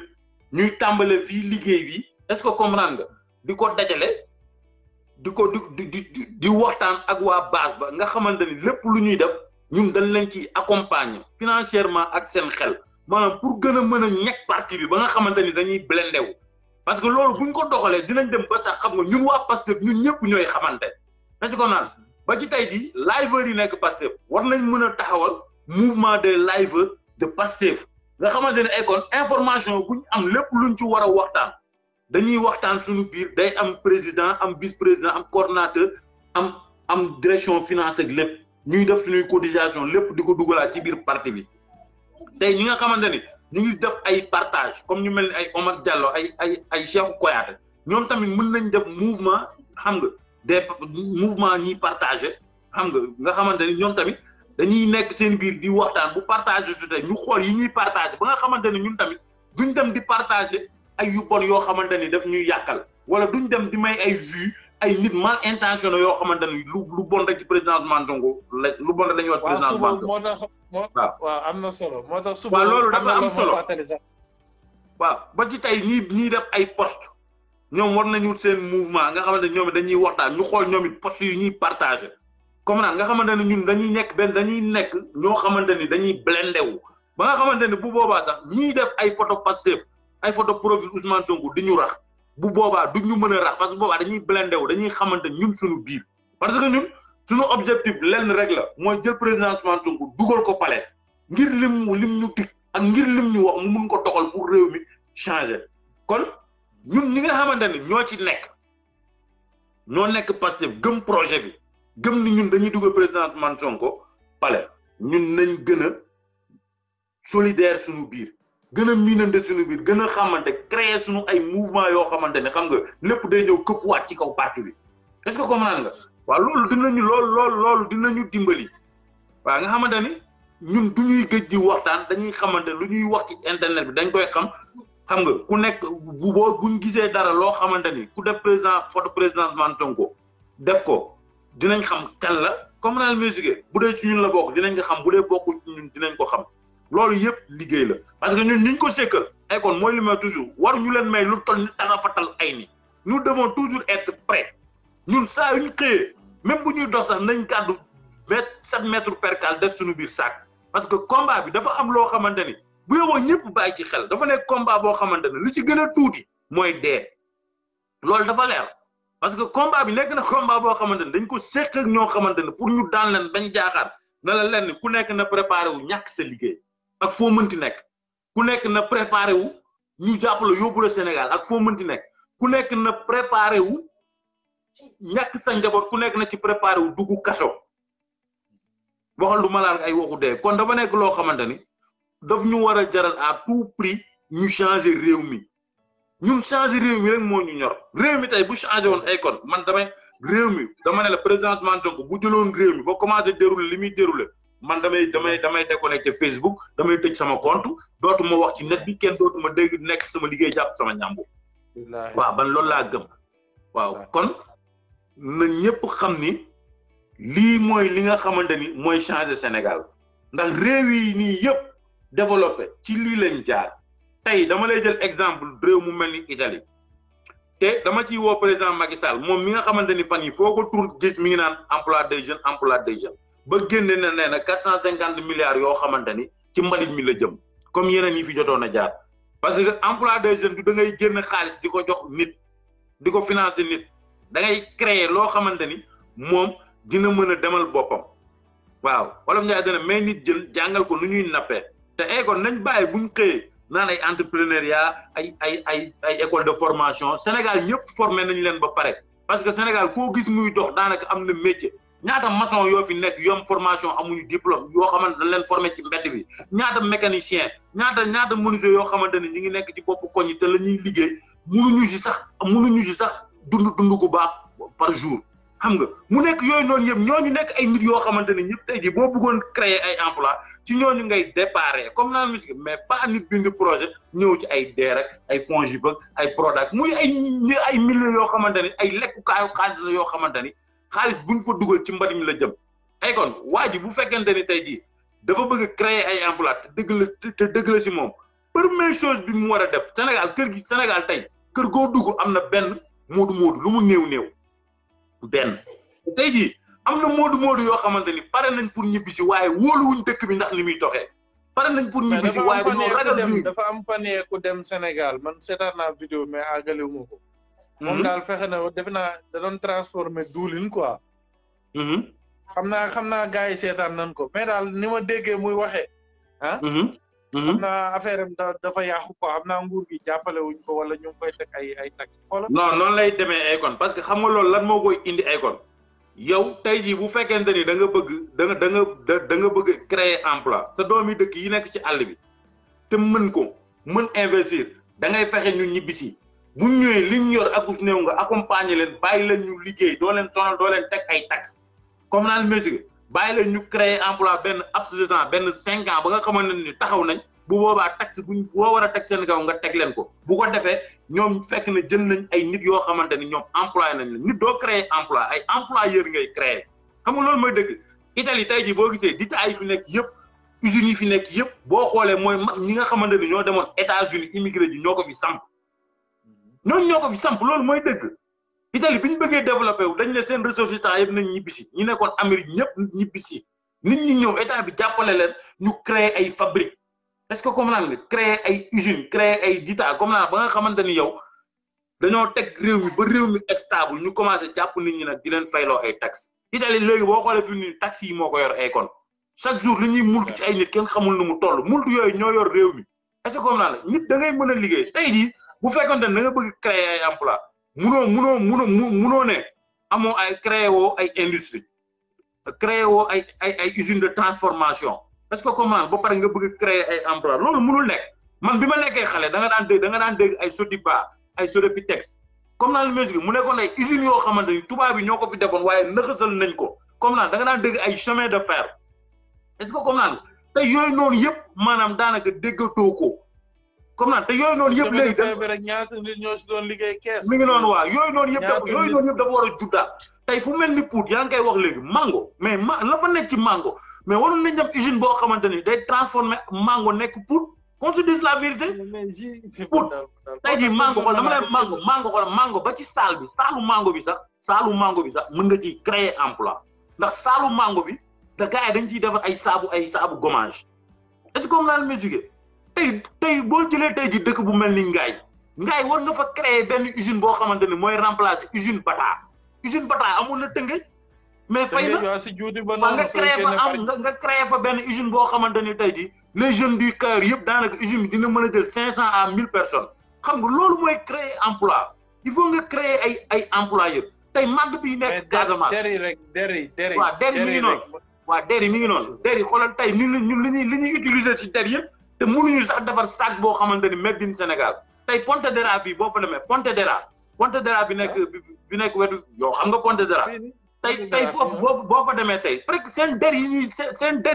ñuy tàmbale fii liggéey bi est-ce que comprendre nga di ko dajale di waxtaan ak waa base ba nga xamante ni lépp lu ñuy def ñun dañ leen ci accompagner financièrement ak seen xel maanaam pour gën a mën a ñekk parti bi ba nga xamante ni dañuy blindé wu parce que loolu buñ ko doxalee dinañ dem ba sax xam nga ñun waa Pastef ñun ñëpp ñooy xamante est-ce que naan ba ci tey jii liveurs yi nekk Pastef war nañ mën a taxawal mouvement des liveurs de Pastef nga xamante ne ay kon information buñ am lépp luñ ci war a waxtaan dañuy waxtaan suñu biir day am président am vice-président am coordonnateur am direction finance ak lépp ñuy def suñuy cotisation lépp di ko dugalaat ci biir parti bi tey ñi nga xamante ni ñu ngi def ay partage comme ñu mel ni ay Omar Diallo ay Cheikh Koyaate ñoom tamit mën nañ def mouvement xam nga des mouvement ñiy partagé xam nga xamante ni ñoom tamit dañuy nekk seen biir di waxtaan bu partagé jotee ñu xool yi ñuy partagé ba nga xamante ni ñun tamit duñ dem di partagé ay yu bon yoo xamante ni daf ñuy yàqal wala duñ dem di may ay vues ay nit mal intentionné yoo xamante ni lu bon rek ci président Ousmane Sonko lu bon rek dañuy wax président Ousmane Sonko. moo tax waaw am na solo moo tax suba waaw loolu dafa am solo sax waaw ba ci tey ñii def ay poste ñoom war nañu seen mouvement nga xamante ni ñoom dañuy waxtaan ñu xool ñoom it poste yu ñuy partagé comme naan nga xamante ne ñun dañuy nekk ñoo xamante ni dañuy blindé wu ba nga xamante ni bu boobaa sax ñiy def ay photo Pastef ay photo profil Ousmane Sonko di ñu rax bu boobaa duñ ñu mën a rax parce que boobaa dañuy blindé wu dañuy xamante ñun suñu biir parce que ñun suñu objectif lenn rek la mooy jël président Ousmane Sonko dugal ko palais ngir lim ñu dig ak ngir lim ñu wax mu mun ko doxal pour réew mi changer kon ñun ñi nga xamante ni ñoo nekk Pastef gëm projet bi gëm ni ñun dañuy dugal président Ousmane Sonko palais ñun nañ gën a solidaire suñu biir gën a miinante suñu biir gën a xamante créer suñu ay mouvement yoo xamante ne xam nga lépp day ñëw këppwaat ci kaw parti bi est-ce que comprendre nga waaw loolu dinañu dimbali waaw nga xamante ni ñun du ñuy gëj di waxtaan dañuy xamante lu ñuy wax ci internet bi dañ koy xam nga ku nekk buñ gisee dara loo xamante ni ku def photo président Ousmane Sonko def ko dinañ xam kan la comme naan musique bu dee ci ñun la bokk dinañ ko xam bu dee bokkul ci ñun dinañ ko xam loolu yëpp liggéey la parce que ñun niñ ko sekkal ay kon mooy li ma toujours war ñu leen may lu toll ni tarafatal ay ni nous devons toujours être prêts ñun saa yu ñu xëyee même bu ñuy dox sax nañ gàddu 7 mètres percale def suñu biir sac parce que combat bi dafa am loo xamante ni bu yóbboo ñëpp bàyyi ci xel dafa nekk combat boo xamante ne li ci gën a tuuti mooy dee loolu dafa leer parce que combat bi nekk na combat boo xamante ne dañ ko seq ak ñoo xamante ne pour ñu daan leen bañ jaaxaar na la leen ku nekk na préparé wu ñàkk sa liggéey ak foo mënti nekk ku nekk na préparé wu ñu jàppale yóbbu la Sénégal ak foo mënti nekk ku nekk na préparé wu ñàkk sa njaboot ku nekk na ci préparé wu dugg kaso waxal du malaan ay waxu dee kon dafa nekk loo xamante ni daf ñu war a jaral à tout prix ñu changer réew mi ñun changer réew mi rek moo ñu ñor réew mi tey bu changé woon ay kon man réew mi dama ne la président Ousmane Sonko bu jëloon réew mi ba commencé dérouler li muy dérouler man damay déconnecté Facebook damay tëj sama compte dootuma wax ci net bi kenn dootuma dégg nekk sama liggéey jàpp sama ñàmbu waaw ban loolu laa gëm waaw kon na ñëpp xam ni lii mooy li nga xamante ni mooy changer Sénégal ndax réew yi nii yëpp développé ci lii lañ jaar tey dama lay jël exemple réew mu mel ni Italie te dama ciy woo président Macky Sall moom mi nga xamante ni fan yi foo ko tur gis mi ngi naan emploi des jeunes ba génne na nee na 450 milliards yoo xamante ni ci mbalit mi la jëm comme yeneen yi fi jotoon a jaar parce que emploi des jeunes du da ngay génn xaalis di ko jox nit di ko financer nit da ngay créer loo xamante ni moom dina mën a demal boppam waaw wala Ndiaye dana may nit jël jàngal ko nu ñuy nappee te kon nañ bàyyi bu ñu xëyee naan ay entrepreneuriat ay école de formation Sénégal ñëpp formé nañ leen ba pare parce que Sénégal koo gis muy dox daanaka am na métier ñaata maçon yoo fi nekk yom formation amuñu diplôme yoo xamante dañ leen formé ci mbedd bi ñaata mécanicien ñaata menuisier yoo xamante ne ñu ngi nekk ci bopp koñ yi te la ñuy liggéey mënuñu si sax dund gu baax par jour xam nga mu nekk yooyu noonu yëpp ñooñu nekk ay nit yoo xamante ne ñëpp tey jii boo bëggoon créer ay emploi ci ñooñu ngay déparé comme naan musique mais pas nit bind projet ñëw ci ay DER ak ay FONGIP ak ay Prodac muy ay millions yoo xamante ni ay lekkukaayu xaalis la yoo xamante ni xaalis buñ fa dugal ci mbari mi la jëm ay kon waa ji bu fekkente ni tey jii dafa bëgg créer ay emploi te dëgg la si moom première chose bi mu war a def Sénégal tey kër goo dugg am na benn moodu lu mu néew benn tey jii am na moodu yoo xamante ni pare nañ pour ñibbisi waaye wóoluwuñ dëkk bi ndax ni muy doxee pare nañ pour ñibbisi waaye dañoo ragal dafa am fanee ku dem Sénégal man seetaan naa vidéo mais àggalewuma ko moom daal fexe na defe naa da doon transformé duulin quoi xam naa gars yi seetaan nañ ko mais daal ni ma déggee muy waxee xam naa affaire am dafa yàqu quoi xam naa nguur gi jàppale wuñ ko wala ñu ngi koy teg ay taxes xoolal non noonu lay demee Akon parce que xam nga loolu lan moo koy indi Akon yow tey jii bu fekkente ni da nga bëgg créer emploi sa doomi dëkk yi nekk ci àll bi te mën investir da ngay fexe ñu ñibbisi bu ñëwee liñ yor akus néew nga accompagner leen bàyyi leen ñu liggéey doo leen sonal doo leen teg ay taxes comme naan musique bàyyi leen ñu créer emploi benn abs de temps benn 5 ans ba nga xamante ni taxaw nañ bu boobaa taxe boo war a teg seen kaw nga teg leen ko bu ko defee ñoom fekk na jël nañ ay nit yoo xamante ni ñoom employé nañ leen nit doo créer emploi ay employeur ngay créer xam nga loolu mooy dëgg Italie tey jii boo gisee dita yi fi nekk yëpp usines yi fi nekk yëpp boo xoolee mooy ñi nga xamante ni ñoo demoon États-Unis immigré ji ñoo ko fi samp loolu mooy dëgg Italie bi ñu bëggee développé wu dañ ne seen ressources yëpp nañ ñibbisi ñi nekkoon Amérique ñëpp ñibbisi nit ñi ñëw état bi jàppale leen ñu créer ay fabrique est-ce que comme naan nga créer ay usines créer ay dita comme naan ba nga xamante ni yow dañoo teg réew mi ba réew mi stable ñu commencé jàpp nit ñi nag di leen fayloo ay taxes Italie léegi boo xoolee fi ni taxes yi moo ko yor Akon chaque jour li ñuy multu ci ay nit kenn xamul nu mu toll multu yooyu ñoo yor réew mi est-ce que comme naan la nit da ngay mën a liggéey tey jii bu fekkoon ne da nga bëgg créer ay emploi munoo ne amoo ay créé woo ay industrie créé woo ay usine de transformation est-ce que comment ba pare nga bëgg créer ay emploi loolu munul nekk man bi ma nekkee xale da nga daan dégg ay Sodiba ay Sodefitex comme naan musique mu nekkoon ay usines yoo xamante ni tubaab bi ñoo ko fi defoon waaye nëxasal nañ ko comme naan da nga daan dégg ay chemin de fer est-ce que comme naan te yooyu noonu yëpp maanaam daanaka déggatoo ko comme naan te yooyu noonu yëpp léegi rek ñaata nit ñoo si doon liggéey kees mi ngi noonu waa yooyu noonu yëpp dafa war a juddaat tey fu mel ni Pout yaa ngi koy wax léegi mango mais la fa nekk ci mango mais waroon nañ dem usine boo xamante ni day transformer mango nekk Pout qu'on se dise la vérité Pout tey jii mango xool dama lay mango ba ci saalu mango bi sax mën nga ci créer emploi ndax saalu mango bi da gars yi dañ ciy defar ay saabu gommage est-ce que comme naan ma jógee tey boo jëlee tey ji dëkk bu mel ni Ngaye war nga fa créer benn usine boo xamante ni mooy remplacer usine Bata amul na Tëngéej mais fay na nga créer fa benn usine boo xamante ni tey ji les jeunes du Cayor yëpp daanaka usine bi dina mën a jël 500 à 1000 personnes xam nga loolu mooy créer emploi il faut nga créer ay employeurs tey madd bi nekk Casamance der yi mi ngi noonu waaw der yi mi ngi noonu der yi xoolal tey ñun li ñuy utiliser ci der yëpp te mënuñu sax defar sac boo xamante ni made in Sénégal tey Pontedera fii boo fa demee Pontedera bi nekk wetu yow xam nga Pontedera tey foofu boo fa demee tey presque seen der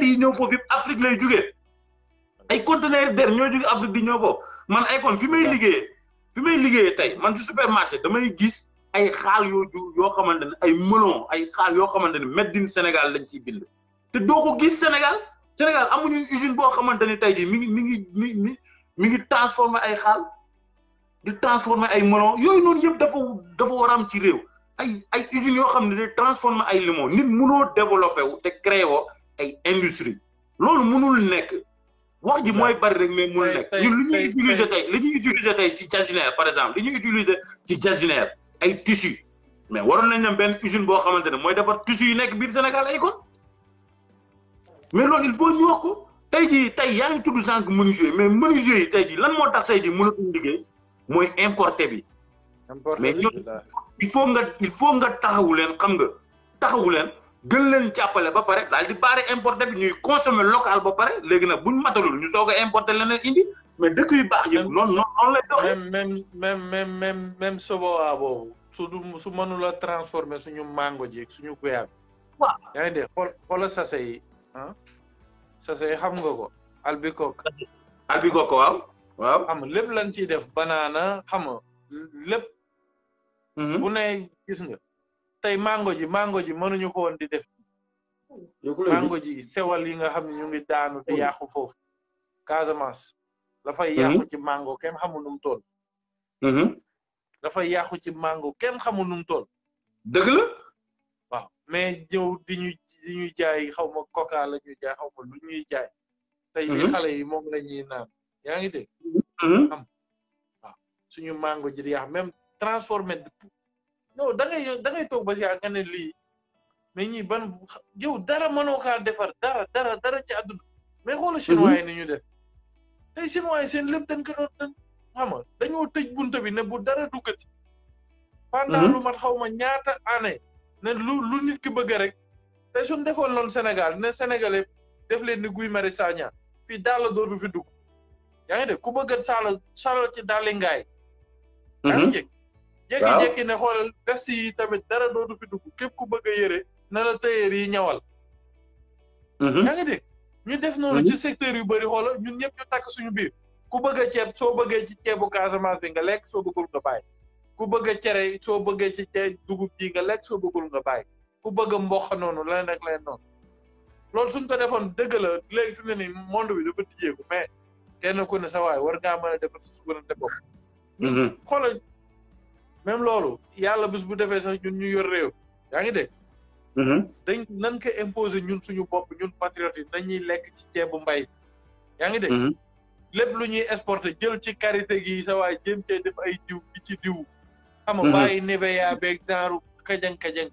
yi ñëw foofu yëpp Afrique lay jugee ay conteneur der ñoo jugee Afrique di ñëw foofu man Akon fi may liggéeyee tey man ci supermarché damay gis ay xaal yoo xamante ne ay melon ay xaal yoo xamante ne made in Sénégal lañ ciy bind te doo ko gis Sénégal amuñu usine boo xamante ni tey jii mi ngi transformer ay xaal di transformer ay melon yooyu noonu yëpp dafa war a am ci réew ay usines yoo xam ne day transformer ay limon nit mënoo développé wu te créé woo ay industrie loolu mënul nekk wax ji mooy bari rek mais mënul nekk ñun li ñuy utiliser tey ci jazinaire par exemple li ñuy utiliser ci jazinaire ay tissu mais waroon nañ dem benn usine boo xamante ne mooy defar tissu yi nekk biir Sénégal ay kon mais loolu il faut ñu wax ko tey yaa ngi tudd sànq menuisier mais menuisier yi tey jii lan moo tax tey jii mënatuñ liggéey mooy importé bi mais ñoom il faut nga taxawu leen xam nga taxawu leen gën leen jàppale ba pare daal di baare importer bi ñuy consommer local ba pare léegi nag buñ matalul ñu soog a importer leneen indi mais dëkk yu baax yëpp noonu lay doxee. même sobowa boobu su mënula transformer suñu mango ji suñu guyaab. waaw yaa ngi dégg xoola sase yi sase yi xam nga ko albikoko waaw xam nga lépp lañ ciy def banaana xam nga lépp bu ne gis nga tey mango ji mënuñu ko woon di def mango ji sewal yi nga xam ne ñu ngi daanu di yàqu foofu Casamance dafay yàqu ci mango kenn xamul nu mu toll dafay yàqu ci mango kenn xamul nu mu toll dëgg la waaw mais ñëw di ñuy jaay xaw ma coca la ñuy jaay xaw ma lu ñuy jaay tey li xale yi moom la ñuy naan yaa ngi dégg am waaw suñu mango ji di yàq même transformé non da ngay toog ba si nga ne lii mais ñi ban yow dara mënoo kaa defar dara ci àdduna mais xoolal chinois yi ni ñu def tey chinois yi seen lépp dañ ko doon xam nga dañoo tëj bunta bi ne bu dara duggati pendant lu mat xaw ma ñaata année ne lu nit ki bëgg rek tey suñ defoon loon Sénégal ne Sénégalais def leen ni Guy Marius Sagna fii daal dootu fi dugg yaa ngi dégg ku bëgg salo ci daali ngaay yaa ngi jég jékki-jékki ne xoolal veste yi tamit dara dootu fi dugg képp ku bëgg a yëre na la tailleur yi ñawal yaa ngi dégg ñu def noonu ci secteur yu bëri xoolal ñun ñëpp ñu takk suñu biir ku bëgg a ceeb soo bëggee ci ceebu Casamance bi nga lekk soo bëggul nga bàyyi ku bëgg a cere soo bëggee ci ceeb dugub ji nga lekk soo bëggul nga bàyyi ku bëgg a mboq noonu leneen ak leneen noonu loolu suñ ko defoon dëgg la léegi fi mu ne nii monde bi dafa tijjeeku mais kenn ku ne sa waay war ngaa mën a defar sa souveraineté bopp xoolal même loolu yàlla bis bu defee sax ñun ñu yor réew yaa ngi dégg dañ nan ko imposer ñun suñu bopp ñun patriotes yi nañuy lekk ci ceebu mbay yaa ngi dégg lépp lu ñuy exporter jël ci karité gi sa waay jéem cee def ay diw di ci diw xam nga bàyyi Nivea beeg genre kajang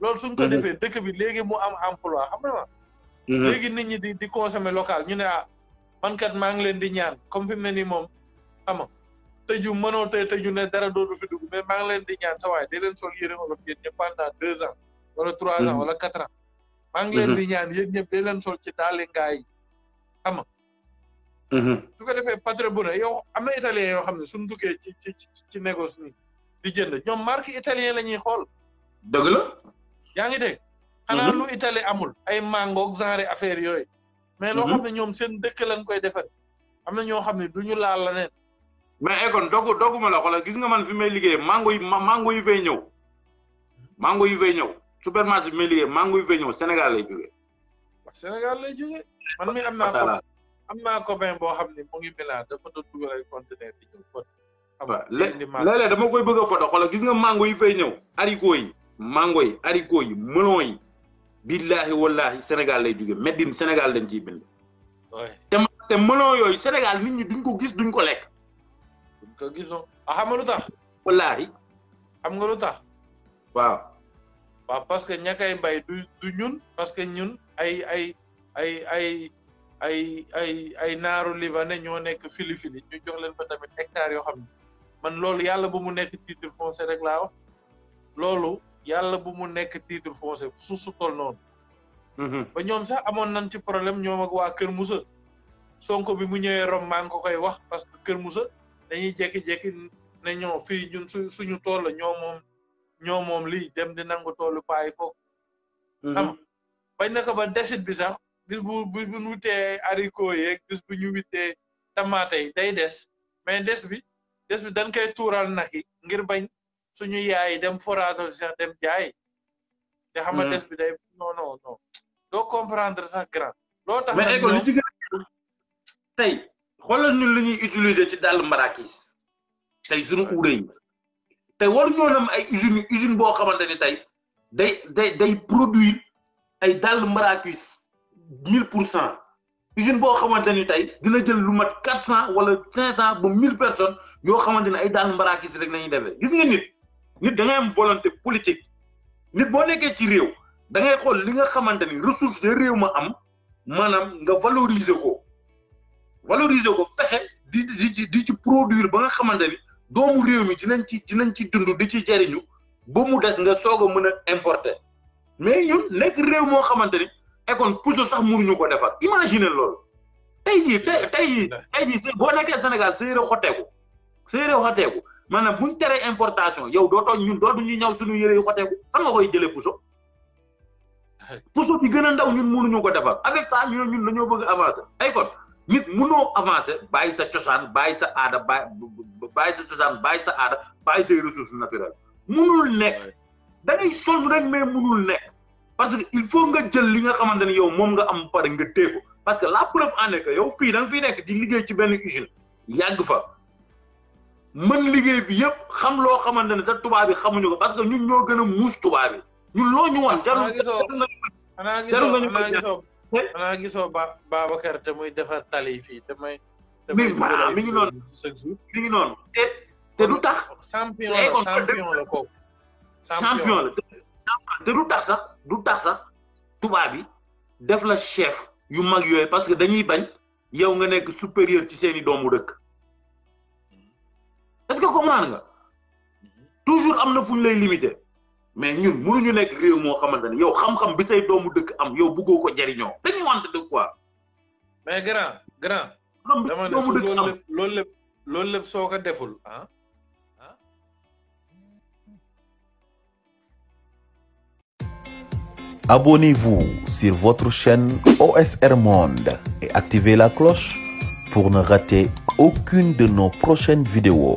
loolu suñ ko defee dëkk bi léegi mu am emploi xam nga léegi nit ñi di consommer local ñu ne man kat maa ngi leen di ñaan comme fi mu ne nii moom xam nga tëju mënoo tëju ne dara dootu fi dugg mais maa ngi leen di ñaan sa waay di leen sol yére olof yéen ñëpp pendant 2 ans wala 3 ans wala 4 ans maa ngi leen di ñaan yéen ñëpp di leen sol ci daali ngaay xam nga su ko defee patron bu ne yow am na italien yoo xam ne suñu duggee ci négoce ni di jënd ñoom marque italien la ñuy xool dëgg la yaa ngi dégg xanaa lu Italie amul ay mango genre affaire yooyu mais loo xam ne ñoom seen dëkk lañ koy defar am na ñoo xam ne du ñu laal la neen mais Akon dogguma la xoolal gis nga man fi may liggéey mango yi fay ñëw supermarché bi may liggéey mango yi fay ñëw Sénégal lay jógee Sénégal lay jógee man mi am naa copain boo xam ne mu ngi Milan dafa doon dugal ay conteneur di ñëw kon léeg-léeg dama koy bëgg a foto xoolal gis nga mango yi fay ñëw mango yi haricot yi melon yi billahi wallahi Sénégal lay jóge made in Sénégal dañ ciy bind te melon yooyu Sénégal nit ñi duñ ko gis duñ ko lekk duñ ko gisoo xam nga lu tax wallahi xam nga lu tax waaw parce que ña koy bay du ñun parce que ñun ay naaru libanais ñoo nekk Philippines ñu jox leen fa tamit hectares yoo xam ne man loolu yàlla bu mu nekk titre foncier rek laa wax loolu yàlla bu mu nekk titre foncier su tol noonu ba ñoom sax amoon nañ ci problème ñoom ak waa Kër Moussa Sonko bi mu ñëwee Rome maa ngi ko koy wax parce que Kër Moussa dañuy jékki-jékki ne ñoo fii ñun suñu tool la ñoo moom lii dem di nangu toolu paay foofu xam bañ na ko ba desit bi sax bis bu ñu witee haricot yeeg bis bu ñu witee tamaate yi day des mais des bi dañ koy tuural nag yi ngir bañ suñu yaay dem foraato sax dem jaay te xam nga des bi day non doo comprendre sax grand loo tax mais Akon li ci gën tey xoolal ñun li ñuy utiliser ci dàll marakis tey suñu uure yi tey waru ñoo am ay usine boo xamante ni tey day produire ay dàll marakis 1000% usine boo xamante ni tey dina jël lu mat 400 wala 500 ba 1000 personnes yoo xamante ne ay dàll marakis rek nañuy defee gis nga nit da ngay am volonté politique nit boo nekkee ci réew da ngay xool li nga xamante ni ressource de réew ma am maanaam nga valoriser ko fexe di ci produire ba nga xamante ni doomu réew mi dinañ ci dund di ci jariñu ba mu des nga soog a mën a importer mais ñun nekk réew moo xamante ni kon puso sax mënuñu ko defar imagine loolu tey jii boo nekkee Sénégal sa yére xoteeku maanaam buñ teree importation yow ñun dootuñu ñaw suñu yére yu xoteeku fan nga koy jëlee puso bi gën a ndaw ñun mënuñu ko defar avec ça ñun dañoo bëgg avancer kon nit mënoo avancer bàyyi sa cosaan bàyyi sa aada bàyyi sa cosaan bàyyi sa aada bàyyi say ressources naturelles mënul nekk da ngay sonn rek mais mënul nekk parce que il faut nga jël li nga xamante ne yow moom nga am pare nga téeko parce que la preuve en est que yow fii da nga fiy nekk di liggéey ci benn usine yàgg fa mën liggéey bi yëpp xam loo xamante ne sa tubaab bi xamuñu ko parce que ñun ñoo gën a muus tubaab bi ñun loo ñu wan jarul xanaa gisoo Babacar te muy defar tali fii te mi ngi noonu te du tax champion la kooku champion la te du tax sax tubaab bi def la chef yu mag yooyu parce que dañuy bañ yow nga nekk supérieur ci seeni doomu dëkk est-ce que comprendre nga toujours am na fu ñu lay limiter mais ñun mënuñu nekk réew moo xamante ne yow xam-xam bi say doomu dëkk am yow bëggoo ko jariñoo dañuy wante de quoi. mais grand dama ne su loolu lépp soo ko deful Abonnez-vous sur votre chaîne OSR Monde et activez la cloche pour ne rater aucune de nos prochaines vidéos.